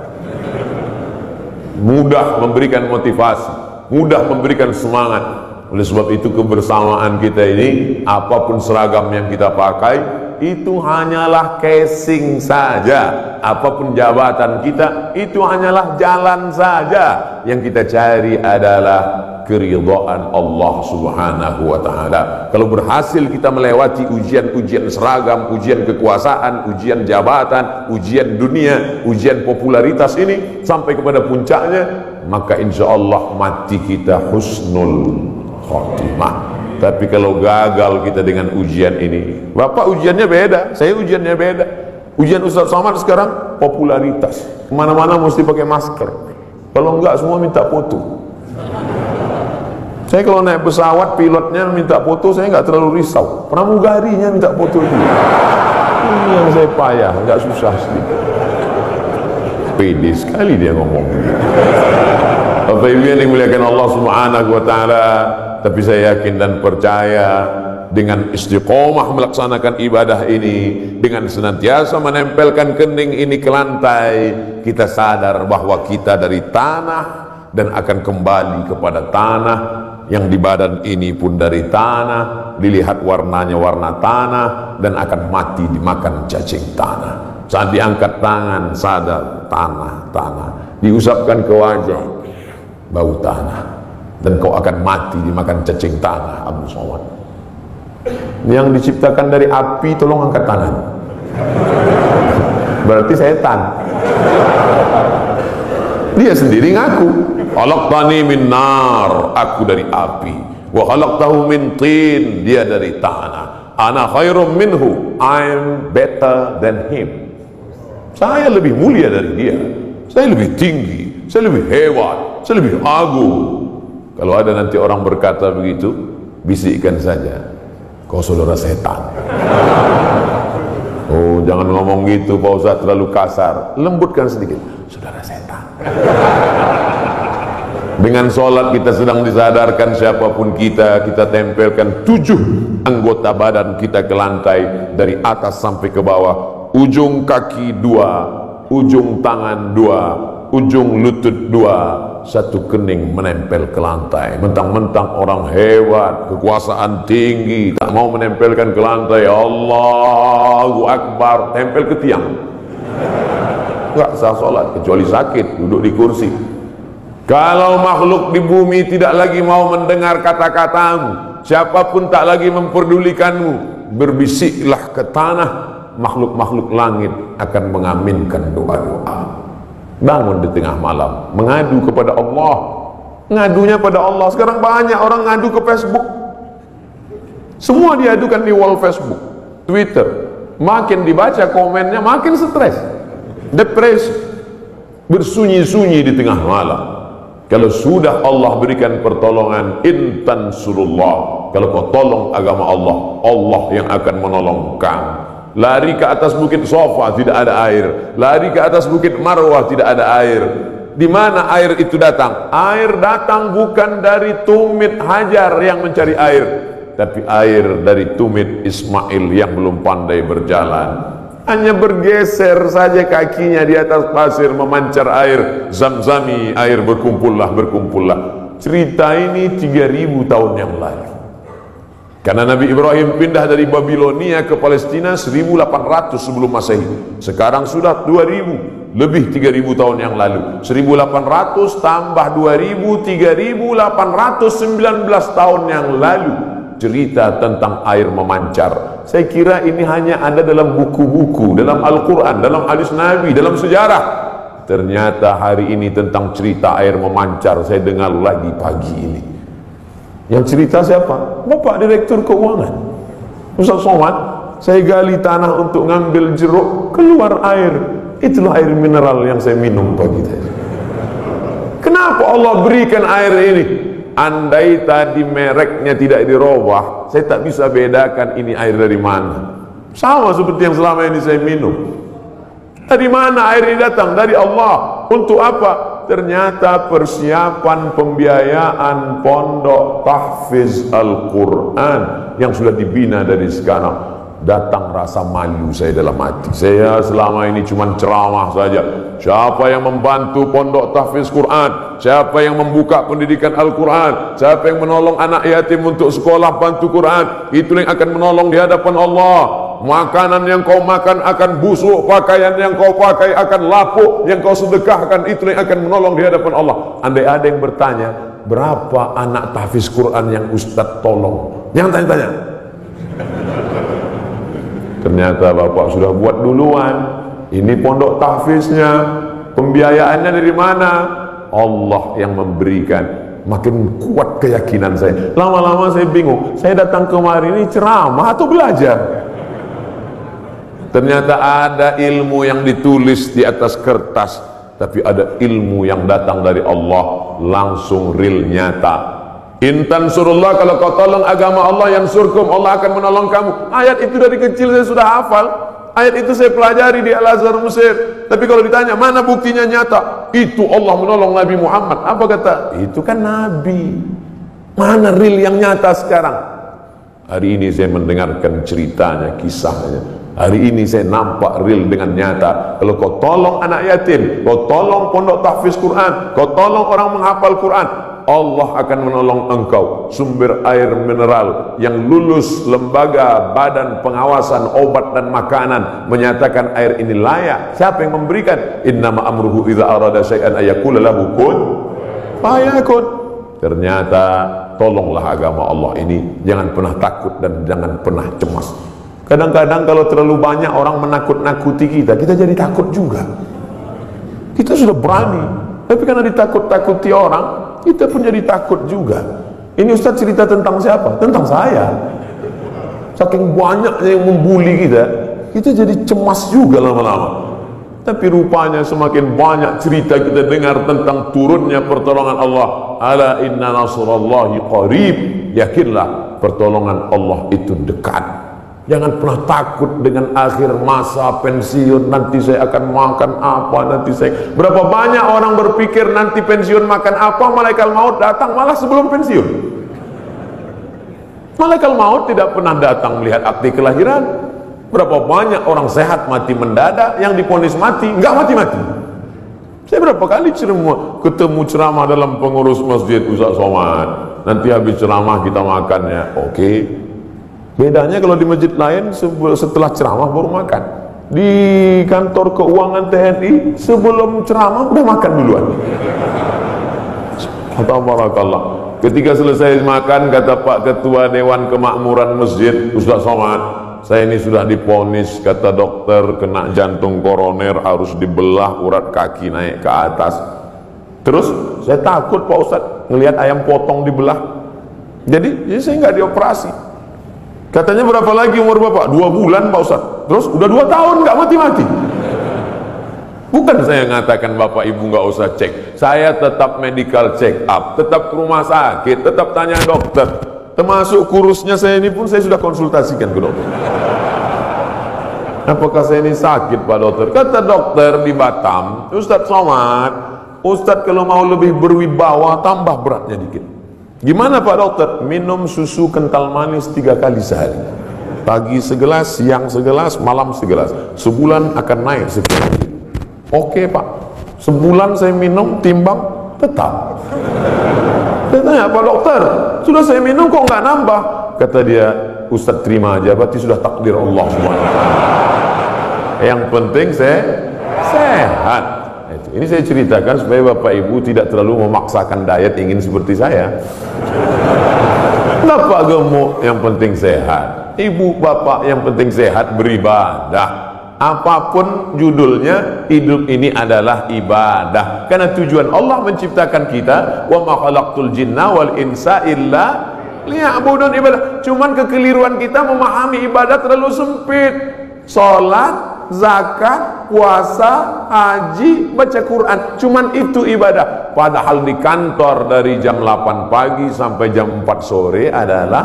Mudah memberikan motivasi, mudah memberikan semangat. Oleh sebab itu kebersamaan kita ini, apapun seragam yang kita pakai, itu hanyalah casing saja. Apapun jabatan kita, itu hanyalah jalan saja. Yang kita cari adalah keridhaan Allah Subhanahu wa ta'ala. Kalau berhasil kita melewati ujian-ujian seragam, ujian kekuasaan, ujian jabatan, ujian dunia, ujian popularitas ini sampai kepada puncaknya, maka insya Allah mati kita husnul khotimah. Tapi kalau gagal kita dengan ujian ini, Bapak ujiannya beda, saya ujiannya beda. Ujian Ustaz Somad sekarang popularitas, kemana-mana mesti pakai masker, kalau enggak semua minta foto. Saya kalau naik pesawat, pilotnya minta foto, saya nggak terlalu risau. Pramugarinya minta foto juga. Ini yang saya payah, nggak susah sedikit. Pede sekali dia ngomong begitu. Bapak Ibu yang dimuliakan Allah Subhanahu wa ta'ala, tapi saya yakin dan percaya dengan istiqomah melaksanakan ibadah ini, dengan senantiasa menempelkan kening ini ke lantai, kita sadar bahwa kita dari tanah dan akan kembali kepada tanah. Yang di badan ini pun dari tanah, dilihat warnanya warna tanah, dan akan mati dimakan cacing tanah. Saat diangkat tangan, sadar tanah, diusapkan ke wajah, bau tanah, dan kau akan mati dimakan cacing tanah. Abdul Somad yang diciptakan dari api, tolong angkat tangan. Berarti setan. Dia sendiri ngaku, khalaqtani min nar, aku dari api, wa khalaqtahu min tin, dia dari tanah. Ana khairum minhu, I'm better than him. Saya lebih mulia dari dia, saya lebih tinggi, saya lebih hebat, saya lebih agung. Kalau ada nanti orang berkata begitu, bisikkan saja, kau saudara setan. Oh, jangan ngomong gitu Pak Ustaz, terlalu kasar. Lembutkan sedikit, saudara setan. Dengan sholat kita sedang disadarkan siapapun kita tempelkan 7 anggota badan kita ke lantai, dari atas sampai ke bawah. Ujung kaki 2, ujung tangan 2, ujung lutut dua, satu kening menempel ke lantai. Mentang-mentang orang hebat, kekuasaan tinggi, tak mau menempelkan ke lantai. Allahu Akbar, tempel ke tiang. Enggak sah sholat kecuali sakit, duduk di kursi. Kalau makhluk di bumi tidak lagi mau mendengar kata-katamu, siapapun tak lagi memperdulikanmu, berbisiklah ke tanah, makhluk-makhluk langit akan mengaminkan doa-doa. Bangun di tengah malam, mengadu kepada Allah. Ngadunya pada Allah. Sekarang banyak orang ngadu ke Facebook. Semua diadukan di wall Facebook, Twitter. Makin dibaca komennya, makin stres, depresi, bersunyi-sunyi di tengah malam. Kalau sudah Allah berikan pertolongan, intan surullah, kalau kau tolong agama Allah, Allah yang akan menolong kamu. Lari ke atas bukit Sofa, tidak ada air. Lari ke atas bukit Marwah, tidak ada air. Di mana air itu datang? Air datang bukan dari tumit Hajar yang mencari air, tapi air dari tumit Ismail yang belum pandai berjalan. Hanya bergeser saja kakinya di atas pasir, memancar air Zamzami, air berkumpullah. Cerita ini 3000 tahun yang lalu. Karena Nabi Ibrahim pindah dari Babilonia ke Palestina 1800 sebelum Masehi. Sekarang sudah 2000, lebih 3000 tahun yang lalu. 1800 tambah 2000, 3819 tahun yang lalu. Cerita tentang air memancar. Saya kira ini hanya ada dalam buku-buku, dalam Al-Quran, dalam hadis Nabi, dalam sejarah. Ternyata hari ini tentang cerita air memancar saya dengar lagi pagi ini. Yang cerita siapa? Bapak Direktur Keuangan, Ustaz Somad. Saya gali tanah untuk ngambil jeruk, keluar air. Itulah air mineral yang saya minum pagi tadi. Kenapa Allah berikan air ini? Andai tadi mereknya tidak dirubah, saya tak bisa bedakan ini air dari mana. Sama seperti yang selama ini saya minum. Dari mana air ini datang? Dari Allah. Untuk apa? Ternyata persiapan pembiayaan pondok tahfiz Al-Quran yang sudah dibina dari sekarang. Datang rasa malu saya dalam hati. Saya selama ini cuma ceramah saja. Siapa yang membantu pondok tahfiz Quran, siapa yang membuka pendidikan Al-Quran, siapa yang menolong anak yatim untuk sekolah bantu Quran, itu yang akan menolong di hadapan Allah. Makanan yang kau makan akan busuk, pakaian yang kau pakai akan lapuk, yang kau sedekahkan itu yang akan menolong di hadapan Allah. Andai ada yang bertanya, berapa anak tahfiz Quran yang Ustadz tolong? Jangan tanya-tanya. Ternyata Bapak sudah buat duluan. Ini pondok tahfiznya, pembiayaannya dari mana? Allah yang memberikan. Makin kuat keyakinan saya. Lama-lama saya bingung, saya datang kemari ini ceramah atau belajar? Ternyata ada ilmu yang ditulis di atas kertas, tapi ada ilmu yang datang dari Allah, langsung real, nyata. Intan surullah, kalau kau tolong agama Allah yang surkum, Allah akan menolong kamu. Ayat itu dari kecil saya sudah hafal. Ayat itu saya pelajari di Al-Azhar Mesir. Tapi kalau ditanya mana buktinya nyata, itu Allah menolong Nabi Muhammad. Apa kata? Itu kan Nabi. Mana real yang nyata sekarang? Hari ini saya mendengarkan ceritanya, kisahnya. Hari ini saya nampak real dengan nyata. Kalau kau tolong anak yatim, kau tolong pondok tahfiz Quran, kau tolong orang menghafal Quran, Allah akan menolong engkau. Sumber air mineral yang lulus lembaga badan pengawasan obat dan makanan menyatakan air ini layak. Siapa yang memberikan? Innama amruhu idza arada syai'an ayaqula lahu kun fayakun. Ternyata tolonglah agama Allah ini. Jangan pernah takut dan jangan pernah cemas. Kadang-kadang kalau terlalu banyak orang menakut-nakuti kita, kita jadi takut juga. Kita sudah berani, tapi karena ditakut-takuti orang, kita pun jadi takut juga. Ini Ustaz cerita tentang siapa? Tentang saya. Saking banyaknya yang membuli kita, kita jadi cemas juga lama-lama. Tapi rupanya semakin banyak cerita kita dengar tentang turunnya pertolongan Allah. Ala inna nasrallahi qarib. Yakinlah pertolongan Allah itu dekat. Jangan pernah takut dengan akhir masa pensiun, nanti saya akan makan apa, nanti saya... Berapa banyak orang berpikir nanti pensiun makan apa, malaikat maut datang malah sebelum pensiun. Malaikat maut tidak pernah datang melihat akte kelahiran. Berapa banyak orang sehat mati mendadak, yang divonis mati, enggak mati-mati. Saya berapa kali ketemu ceramah dalam pengurus masjid Ustaz Somad. Nanti habis ceramah kita makannya. Oke. Bedanya kalau di masjid lain setelah ceramah baru makan. Di kantor keuangan TNI sebelum ceramah udah makan duluan. Tabarakallah. Ketika selesai makan, kata Pak Ketua Dewan Kemakmuran Masjid Ustaz Somad, saya ini sudah diponis, kata dokter, kena jantung koroner, harus dibelah urat kaki naik ke atas. Terus saya takut Pak Ustaz ngelihat ayam potong dibelah. Jadi saya nggak dioperasi. Katanya berapa lagi umur Bapak? 2 bulan Pak Ustaz. Terus udah 2 tahun nggak mati-mati. Bukan saya ngatakan Bapak Ibu nggak usah cek. Saya tetap medical check up, tetap ke rumah sakit, tetap tanya dokter. Termasuk kurusnya saya ini pun saya sudah konsultasikan ke dokter. Apakah saya ini sakit Pak Dokter? Kata dokter di Batam, Ustadz Somad, Ustadz kalau mau lebih berwibawa tambah beratnya dikit. Gimana Pak Dokter? Minum susu kental manis 3 kali sehari. Pagi segelas, siang segelas, malam segelas. Sebulan akan naik sekian. Oke Pak, sebulan saya minum, timbang, tetap. Saya tanya, Pak Dokter, sudah saya minum kok nggak nambah? Kata dia, Ustadz terima aja, berarti sudah takdir Allah SWT. Yang penting saya sehat. Ini saya ceritakan supaya Bapak Ibu tidak terlalu memaksakan diet ingin seperti saya. Bapak gemuk, yang penting sehat. Ibu bapak yang penting sehat, beribadah. Apapun judulnya, hidup ini adalah ibadah. Karena tujuan Allah menciptakan kita, wa ma khalaqtul jinna wal insa illa liya'budun, ibadah. Cuman kekeliruan kita memahami ibadah terlalu sempit. Salat, zakat, puasa, haji, baca Quran, cuman itu ibadah. Padahal di kantor dari jam 8 pagi sampai jam 4 sore adalah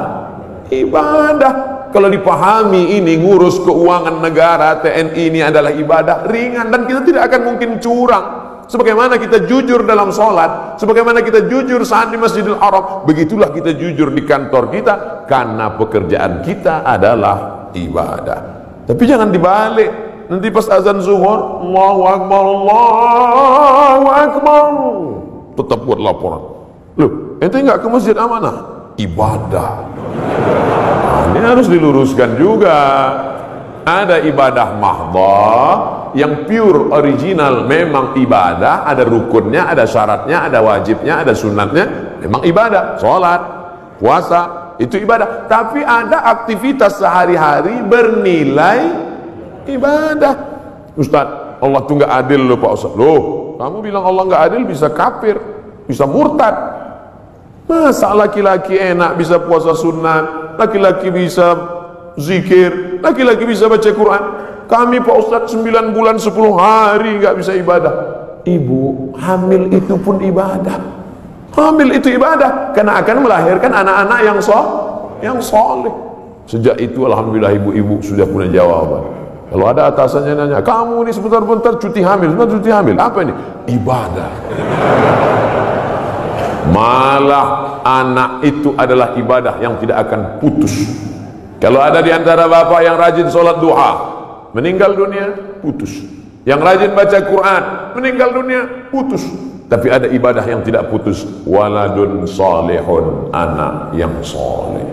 ibadah. Kalau dipahami ini, ngurus keuangan negara TNI ini adalah ibadah ringan, dan kita tidak akan mungkin curang. Sebagaimana kita jujur dalam sholat, sebagaimana kita jujur saat di Masjidil Haram, begitulah kita jujur di kantor kita, karena pekerjaan kita adalah ibadah. Tapi jangan dibalik. Nanti pas azan zuhur, Allahu Akbar, Allahu Akbar, tetap buat laporan. Loh, ente nggak ke masjid amanah? Ibadah. Ini harus diluruskan juga. Ada ibadah mahdhah yang pure original, memang ibadah, ada rukunnya, ada syaratnya, ada wajibnya, ada sunatnya, memang ibadah. Sholat, puasa, itu ibadah. Tapi ada aktivitas sehari-hari bernilai ibadah. Ustaz, Allah tuh nggak adil loh Pak Ustaz. Loh, kamu bilang Allah nggak adil, bisa kafir, bisa murtad. Masa laki-laki enak bisa puasa sunat, laki-laki bisa zikir, laki-laki bisa baca Quran. Kami Pak Ustadz 9 bulan 10 hari nggak bisa ibadah. Ibu, hamil itu pun ibadah. Hamil itu ibadah, karena akan melahirkan anak-anak yang soleh. Sejak itu alhamdulillah ibu-ibu sudah punya jawaban. Kalau ada atasannya nanya, kamu ini sebentar-bentar cuti hamil, apa ini? Ibadah. Malah anak itu adalah ibadah yang tidak akan putus. Kalau ada di antara bapak yang rajin sholat duha, meninggal dunia, putus. Yang rajin baca Quran, meninggal dunia, putus. Tapi ada ibadah yang tidak putus. Waladun salihun, anak yang soleh.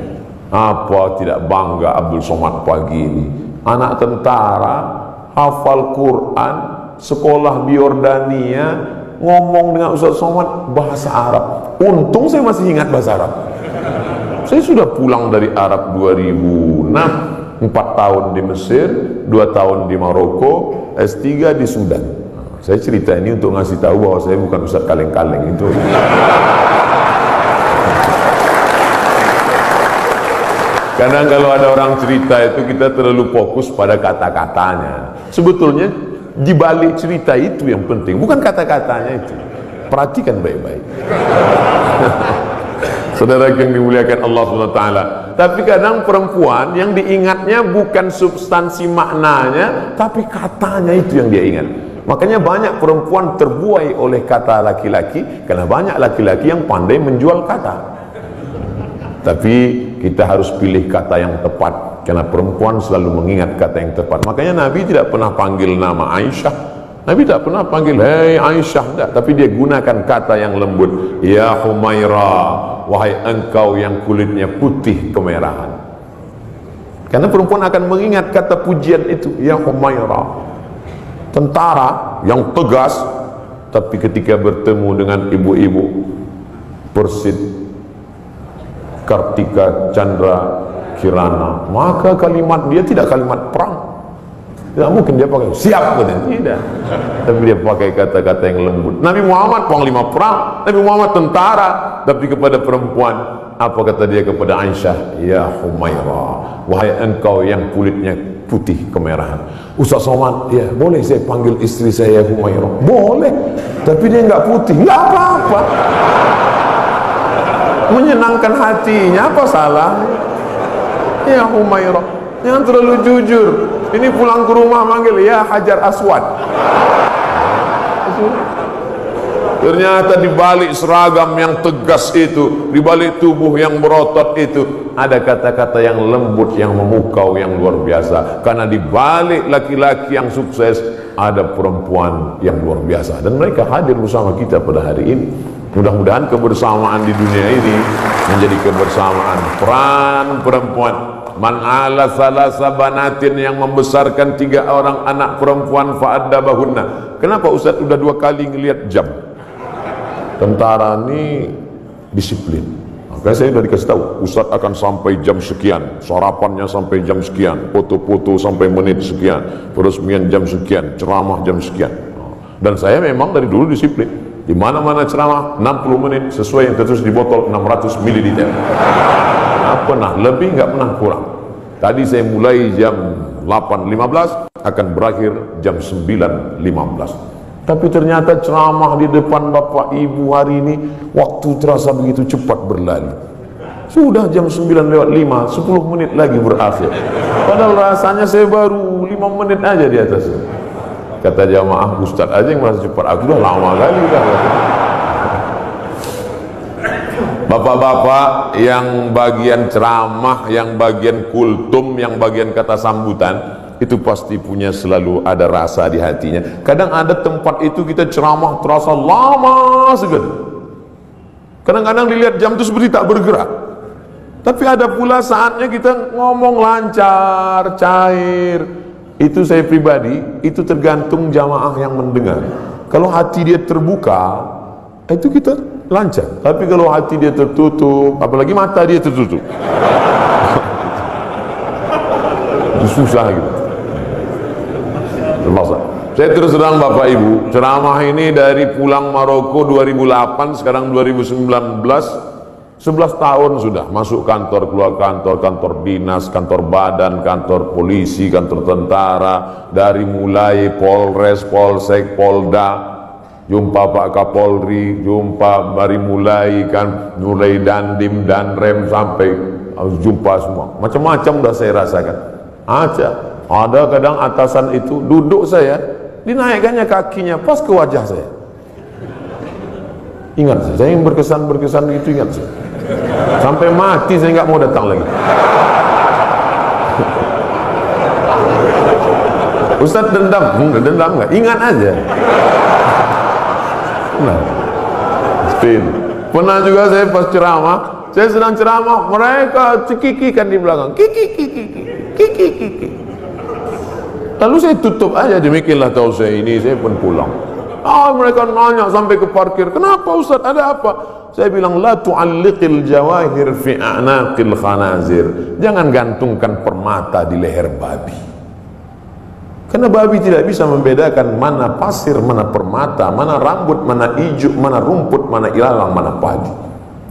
Apa tidak bangga Abdul Somad pagi ini? Anak tentara, hafal Quran, sekolah di Yordania, ngomong dengan Ustaz Somad bahasa Arab. Untung saya masih ingat bahasa Arab. Saya sudah pulang dari Arab 2006, 4 tahun di Mesir, 2 tahun di Maroko, S3 di Sudan. Saya cerita ini untuk ngasih tahu bahwa saya bukan Ustaz kaleng-kaleng itu. Kadang kalau ada orang cerita itu kita terlalu fokus pada kata-katanya. Sebetulnya di balik cerita itu yang penting, bukan kata-katanya itu. Perhatikan baik-baik. Saudara yang dimuliakan Allah SWT. Tapi kadang perempuan yang diingatnya bukan substansi maknanya, tapi katanya itu yang dia ingat. Makanya banyak perempuan terbuai oleh kata laki-laki, karena banyak laki-laki yang pandai menjual kata. Tapi kita harus pilih kata yang tepat, karena perempuan selalu mengingat kata yang tepat. Makanya Nabi tidak pernah panggil nama Aisyah Nabi tak pernah panggil hei Aisyah, tidak, tapi dia gunakan kata yang lembut, ya Humairah, wahai engkau yang kulitnya putih kemerahan. Karena perempuan akan mengingat kata pujian itu, ya Humairah. Tentara yang tegas, tapi ketika bertemu dengan ibu-ibu Persid, Kartika Chandra Kirana, maka kalimat dia tidak kalimat perang. Tidak mungkin dia pakai siap, tidak. Tapi dia pakai kata-kata yang lembut. Nabi Muhammad panglima perang, Nabi Muhammad tentara, tapi kepada perempuan apa kata dia kepada Aisyah? Ya Humairah, wahai engkau yang kulitnya putih kemerahan. Ustaz Somad, ya boleh saya panggil istri saya Humairah? Boleh, tapi dia nggak putih, nggak apa-apa. Menyenangkan hatinya, apa salah? Ya Humairah, jangan terlalu jujur. Ini pulang ke rumah manggil ya Hajar Aswad. Ternyata di balik seragam yang tegas itu, di balik tubuh yang berotot itu, ada kata-kata yang lembut, yang memukau, yang luar biasa. Karena di balik laki-laki yang sukses ada perempuan yang luar biasa, dan mereka hadir bersama kita pada hari ini. Mudah-mudahan kebersamaan di dunia ini menjadi kebersamaan peran perempuan. Man ala salasa banatin, yang membesarkan 3 orang anak perempuan, fa'addabahunna. Kenapa Ustaz udah 2 kali ngelihat jam? Tentara ini disiplin. Makanya saya udah dikasih tahu, Ustaz akan sampai jam sekian, sarapannya sampai jam sekian, foto-foto sampai menit sekian, peresmian jam sekian, ceramah jam sekian. Dan saya memang dari dulu disiplin. Di mana-mana ceramah 60 menit sesuai yang tertulis di botol 600 ml. Nggak pernah lebih, nggak pernah kurang. Tadi saya mulai jam 8.15, akan berakhir jam 9.15. Tapi ternyata ceramah di depan Bapak Ibu hari ini, waktu terasa begitu cepat berlalu. Sudah jam 9:05, 10 menit lagi berakhir. Padahal rasanya saya baru 5 menit aja di atas. Kata jamaah, Ustaz aja yang merasa cepat, aku udah lama kali dah. Bapak-bapak yang bagian ceramah, yang bagian kultum, yang bagian kata sambutan, itu pasti punya selalu ada rasa di hatinya. Kadang ada tempat itu kita ceramah terasa lama sekali. Kadang-kadang dilihat jam itu seperti tak bergerak. Tapi ada pula saatnya kita ngomong lancar, cair. Itu saya pribadi, itu tergantung jamaah yang mendengar. Kalau hati dia terbuka, itu kita lancar. Tapi kalau hati dia tertutup, apalagi mata dia tertutup, itu susah gitu. Saya terus terang Bapak Ibu, ceramah ini dari pulang Maroko 2008, sekarang 2019, 11 tahun sudah masuk kantor, keluar kantor, kantor dinas, kantor badan, kantor polisi, kantor tentara, dari mulai Polres, Polsek, Polda, jumpa Pak Kapolri, jumpa dari mulai kan, mulai Dandim, Danrem, sampai jumpa semua. Macam-macam udah saya rasakan. Ada kadang atasan itu duduk saya, dinaikkannya kakinya pas ke wajah saya. Ingat saya yang berkesan itu, ingat saya. Sampai mati saya nggak mau datang lagi. Ustaz dendam nggak? Ingat aja. Pernah juga saya pas ceramah, saya sedang ceramah, mereka cekikikan di belakang, kiki. Lalu saya tutup aja, demikianlah tahu saya ini, saya pun pulang. Mereka nanya sampai ke parkir, kenapa Ustaz, ada apa? Saya bilang, la tu'alliqil jawahir fi a'naqil khanazir. Jangan gantungkan permata di leher babi. Karena babi tidak bisa membedakan mana pasir, mana permata, mana rambut, mana ijuk, mana rumput, mana ilalang, mana padi.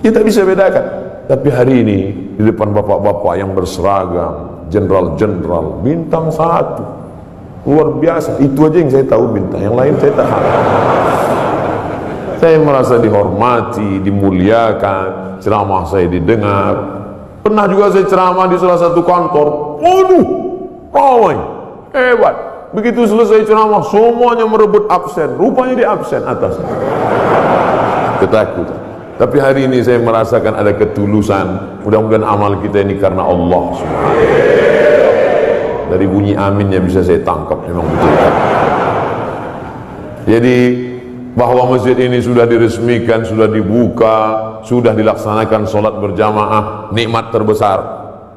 Dia tak bisa bedakan. Tapi hari ini di depan bapak-bapak yang berseragam, jenderal-jenderal, bintang 1, luar biasa. Itu aja yang saya tahu bintang, yang lain saya tak tahu. Saya merasa dihormati, dimuliakan, ceramah saya didengar. Pernah juga saya ceramah di salah satu kantor. Waduh, ramai, hebat. Begitu selesai ceramah, semuanya merebut absen. Rupanya di absen atas. Ketakutan. Tapi hari ini saya merasakan ada ketulusan. Mudah-mudahan amal kita ini karena Allah SWT. Dari bunyi aminnya bisa saya tangkap, memang betul. Jadi bahwa masjid ini sudah diresmikan, sudah dibuka, sudah dilaksanakan sholat berjamaah, nikmat terbesar.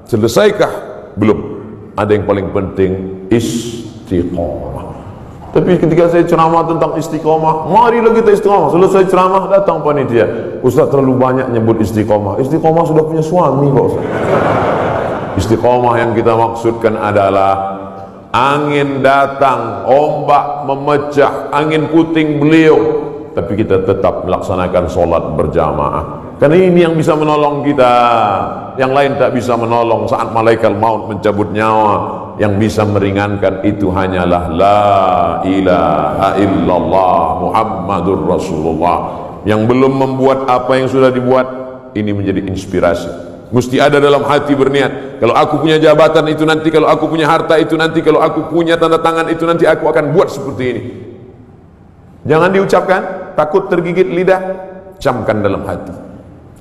Selesaikah? Belum. Ada yang paling penting, istiqomah. Tapi ketika saya ceramah tentang istiqomah, marilah kita istiqomah. Selesai ceramah, datang panitia, Ustaz terlalu banyak nyebut istiqomah. Istiqomah sudah punya suami kok, Ustaz. Istiqomah yang kita maksudkan adalah angin datang, ombak memecah, angin puting beliung, tapi kita tetap melaksanakan sholat berjamaah. Karena ini yang bisa menolong kita. Yang lain tak bisa menolong saat malaikat maut mencabut nyawa. Yang bisa meringankan itu hanyalah la ilaha illallah Muhammadur Rasulullah. Yang belum membuat apa yang sudah dibuat, ini menjadi inspirasi. Mesti ada dalam hati berniat, kalau aku punya jabatan itu nanti, kalau aku punya harta itu nanti, kalau aku punya tanda tangan itu nanti, aku akan buat seperti ini. Jangan diucapkan, takut tergigit lidah, camkan dalam hati.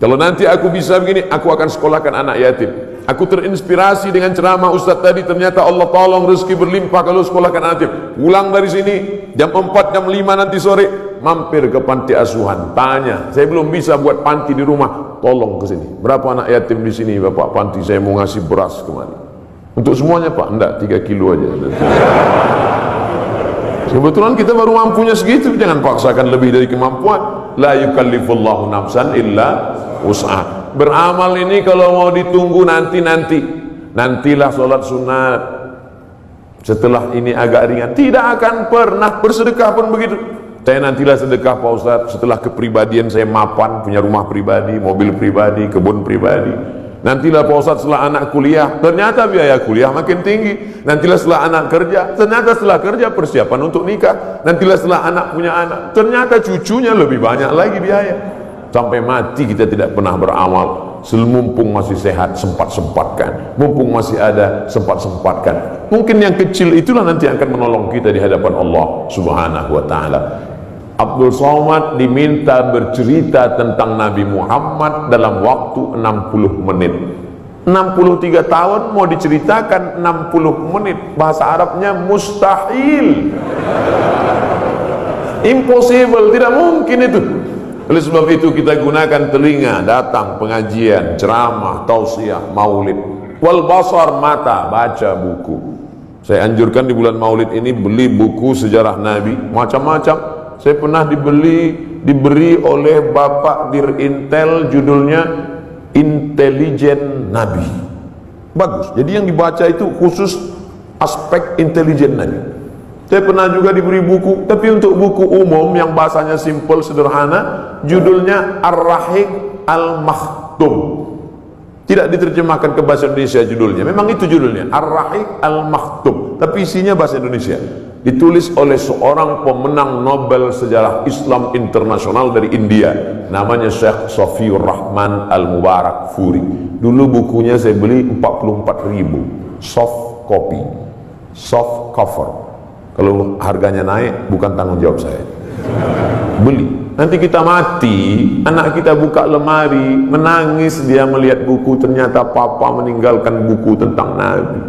Kalau nanti aku bisa begini, aku akan sekolahkan anak yatim. Aku terinspirasi dengan ceramah Ustaz tadi, ternyata Allah tolong rezeki berlimpah kalau sekolahkan anak yatim. Pulang dari sini jam 4, jam 5 nanti sore, mampir ke panti asuhan, tanya, saya belum bisa buat panti di rumah, tolong ke sini. Berapa anak yatim di sini Bapak panti, saya mau ngasih beras kemari. Untuk semuanya Pak? Enggak, 3 kilo aja. Kebetulan kita baru mampunya segitu, jangan paksakan lebih dari kemampuan. La yukallifullahu nafsan illa wus'ah. Beramal ini kalau mau ditunggu nantilah sholat sunat, setelah ini agak ringan, tidak akan pernah. Bersedekah pun begitu. Saya nantilah sedekah Pak Ustaz setelah kepribadian saya mapan, punya rumah pribadi, mobil pribadi, kebun pribadi. Nantilah Pak Ustaz setelah anak kuliah, ternyata biaya kuliah makin tinggi. Nantilah setelah anak kerja, ternyata setelah kerja persiapan untuk nikah. Nantilah setelah anak punya anak, ternyata cucunya lebih banyak lagi biaya. Sampai mati kita tidak pernah beramal. Mumpung masih sehat, sempat-sempatkan. Mumpung masih ada, sempat-sempatkan. Mungkin yang kecil itulah nanti akan menolong kita di hadapan Allah Subhanahu wa ta'ala. Abdul Somad diminta bercerita tentang Nabi Muhammad dalam waktu 60 menit. 63 tahun mau diceritakan 60 menit. Bahasa Arabnya mustahil. Impossible, tidak mungkin itu. Oleh sebab itu kita gunakan telinga, datang pengajian, ceramah, tausiah, maulid. Wal basar, mata, baca buku. Saya anjurkan di bulan maulid ini beli buku sejarah Nabi, macam-macam. Saya pernah diberi oleh Bapak Dirintel, judulnya Intelijen Nabi. Bagus. Jadi yang dibaca itu khusus aspek intelijen Nabi. Saya pernah juga diberi buku, tapi untuk buku umum yang bahasanya simple, sederhana, judulnya Ar-Rahiq Al-Makhtum. Tidak diterjemahkan ke bahasa Indonesia judulnya. Memang itu judulnya, Ar-Rahiq Al-Makhtum, tapi isinya bahasa Indonesia. Ditulis oleh seorang pemenang Nobel Sejarah Islam Internasional dari India, namanya Syekh Safiur Rahman Al-Mubarak Furi. Dulu bukunya saya beli 44.000, soft copy, soft cover. Kalau harganya naik bukan tanggung jawab saya. Beli. Nanti kita mati, anak kita buka lemari, menangis dia melihat buku, ternyata papa meninggalkan buku tentang Nabi.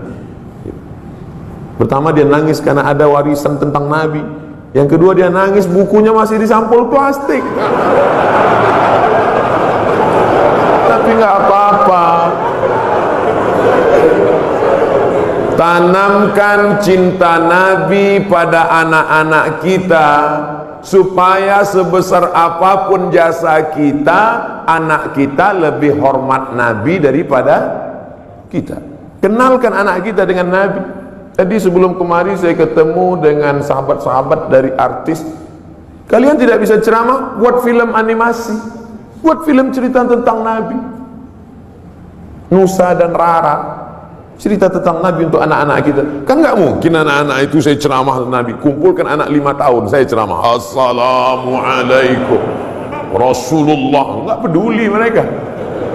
Pertama dia nangis karena ada warisan tentang Nabi. Yang kedua dia nangis bukunya masih di sampul plastik. Tapi nggak apa-apa. Tanamkan cinta Nabi pada anak-anak kita, supaya sebesar apapun jasa kita, anak kita lebih hormat Nabi daripada kita. Kenalkan anak kita dengan Nabi. Tadi sebelum kemari saya ketemu dengan sahabat-sahabat dari artis. Kalian tidak bisa ceramah, buat film animasi, buat film cerita tentang Nabi. Nusa dan Rara, cerita tentang Nabi untuk anak-anak kita. Kan nggak mungkin anak-anak itu saya ceramah tentang Nabi. Kumpulkan anak 5 tahun, saya ceramah Assalamualaikum Rasulullah. Nggak peduli mereka,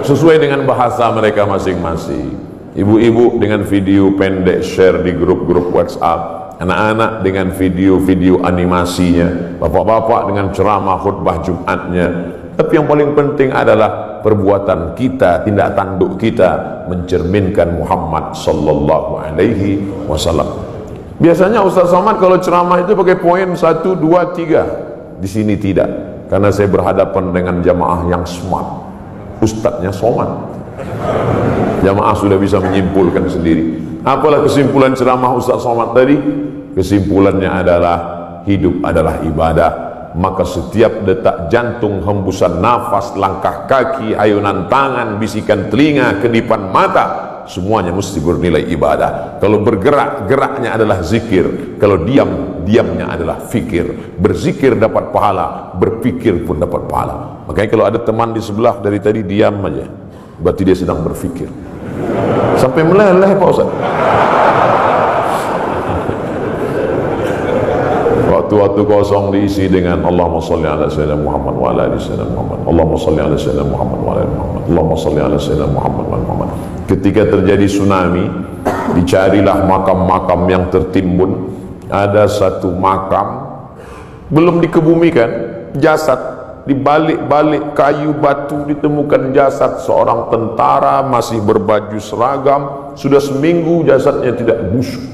sesuai dengan bahasa mereka masing-masing. Ibu-ibu dengan video pendek share di grup-grup WhatsApp, anak-anak dengan video-video animasinya, bapak-bapak dengan ceramah khutbah Jumatnya. Tapi yang paling penting adalah perbuatan kita, tindak tanduk kita mencerminkan Muhammad sallallahu alaihi wasallam. Biasanya Ustaz Somad kalau ceramah itu pakai poin 1, 2, 3. Di sini tidak, karena saya berhadapan dengan jamaah yang smart. Ustadznya Somad. Jamaah sudah bisa menyimpulkan sendiri. Apalah kesimpulan ceramah Ustaz Somad tadi? Kesimpulannya adalah hidup adalah ibadah. Maka setiap detak jantung, hembusan nafas, langkah kaki, ayunan tangan, bisikan telinga, kedipan mata, semuanya mesti bernilai ibadah. Kalau bergerak, geraknya adalah zikir. Kalau diam, diamnya adalah fikir. Berzikir dapat pahala, berpikir pun dapat pahala. Makanya kalau ada teman di sebelah dari tadi diam aja, berarti dia sedang berfikir. Sampai meleleh Pak Ustaz. Waktu-waktu kosong diisi dengan Allahumma salli ala sayyidina Muhammad wa ala ali sayyidina Muhammad. Allahumma salli ala sayyidina Muhammad wa ala ali Muhammad. Allahumma salli ala sayyidina Muhammad wa ala Muhammad. Ketika terjadi tsunami, dicarilah makam-makam yang tertimbun. Ada satu makam belum dikebumikan, jasad di balik-balik kayu batu ditemukan jasad seorang tentara masih berbaju seragam. Sudah seminggu jasadnya tidak busuk,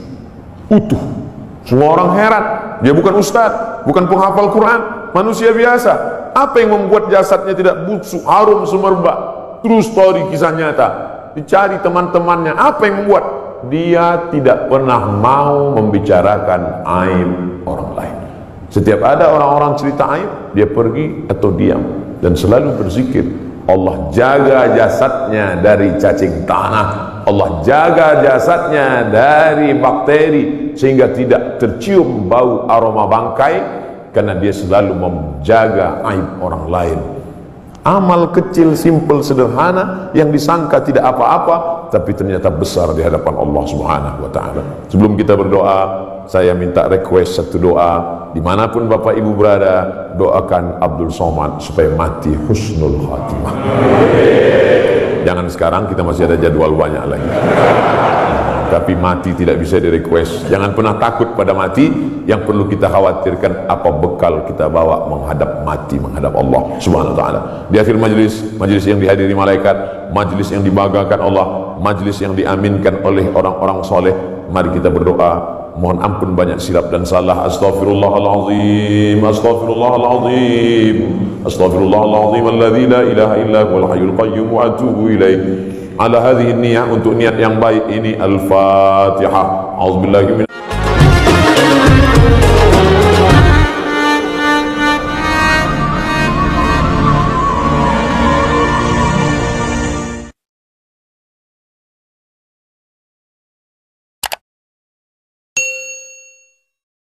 utuh. Semua orang heran. Dia bukan ustaz, bukan penghafal Quran, manusia biasa. Apa yang membuat jasadnya tidak busuk, harum semerbak? True story, kisah nyata. Dicari teman-temannya, apa yang membuat? Dia tidak pernah mau membicarakan aib orang lain. Setiap ada orang-orang cerita aib, dia pergi atau diam, dan selalu berzikir. Allah jaga jasadnya dari cacing tanah, Allah jaga jasadnya dari bakteri sehingga tidak tercium bau aroma bangkai, karena dia selalu menjaga aib orang lain. Amal kecil, simple, sederhana yang disangka tidak apa-apa, tapi ternyata besar di hadapan Allah Subhanahu wa ta'ala. Sebelum kita berdoa, saya minta request satu doa. Dimanapun Bapak Ibu berada, doakan Abdul Somad supaya mati husnul khatimah. Jangan sekarang, kita masih ada jadwal banyak lagi. Tapi mati tidak bisa di request. Jangan pernah takut pada mati. Yang perlu kita khawatirkan apa bekal kita bawa menghadap mati, menghadap Allah Subhanahu wa ta'ala. Di akhir majlis, majlis yang dihadiri malaikat, majlis yang dibanggakan Allah, majlis yang diaminkan oleh orang-orang soleh, mari kita berdoa. Mohon ampun banyak silap dan salah. Astaghfirullahalazim, astaghfirullahalazim, astaghfirullahalazim alladzi la ilaha illa huwal hayyul qayyum wa atubu ilaih. Ala hadhihi niyyah, untuk niat yang baik ini. Al-Fatihah. A'udzubillahi min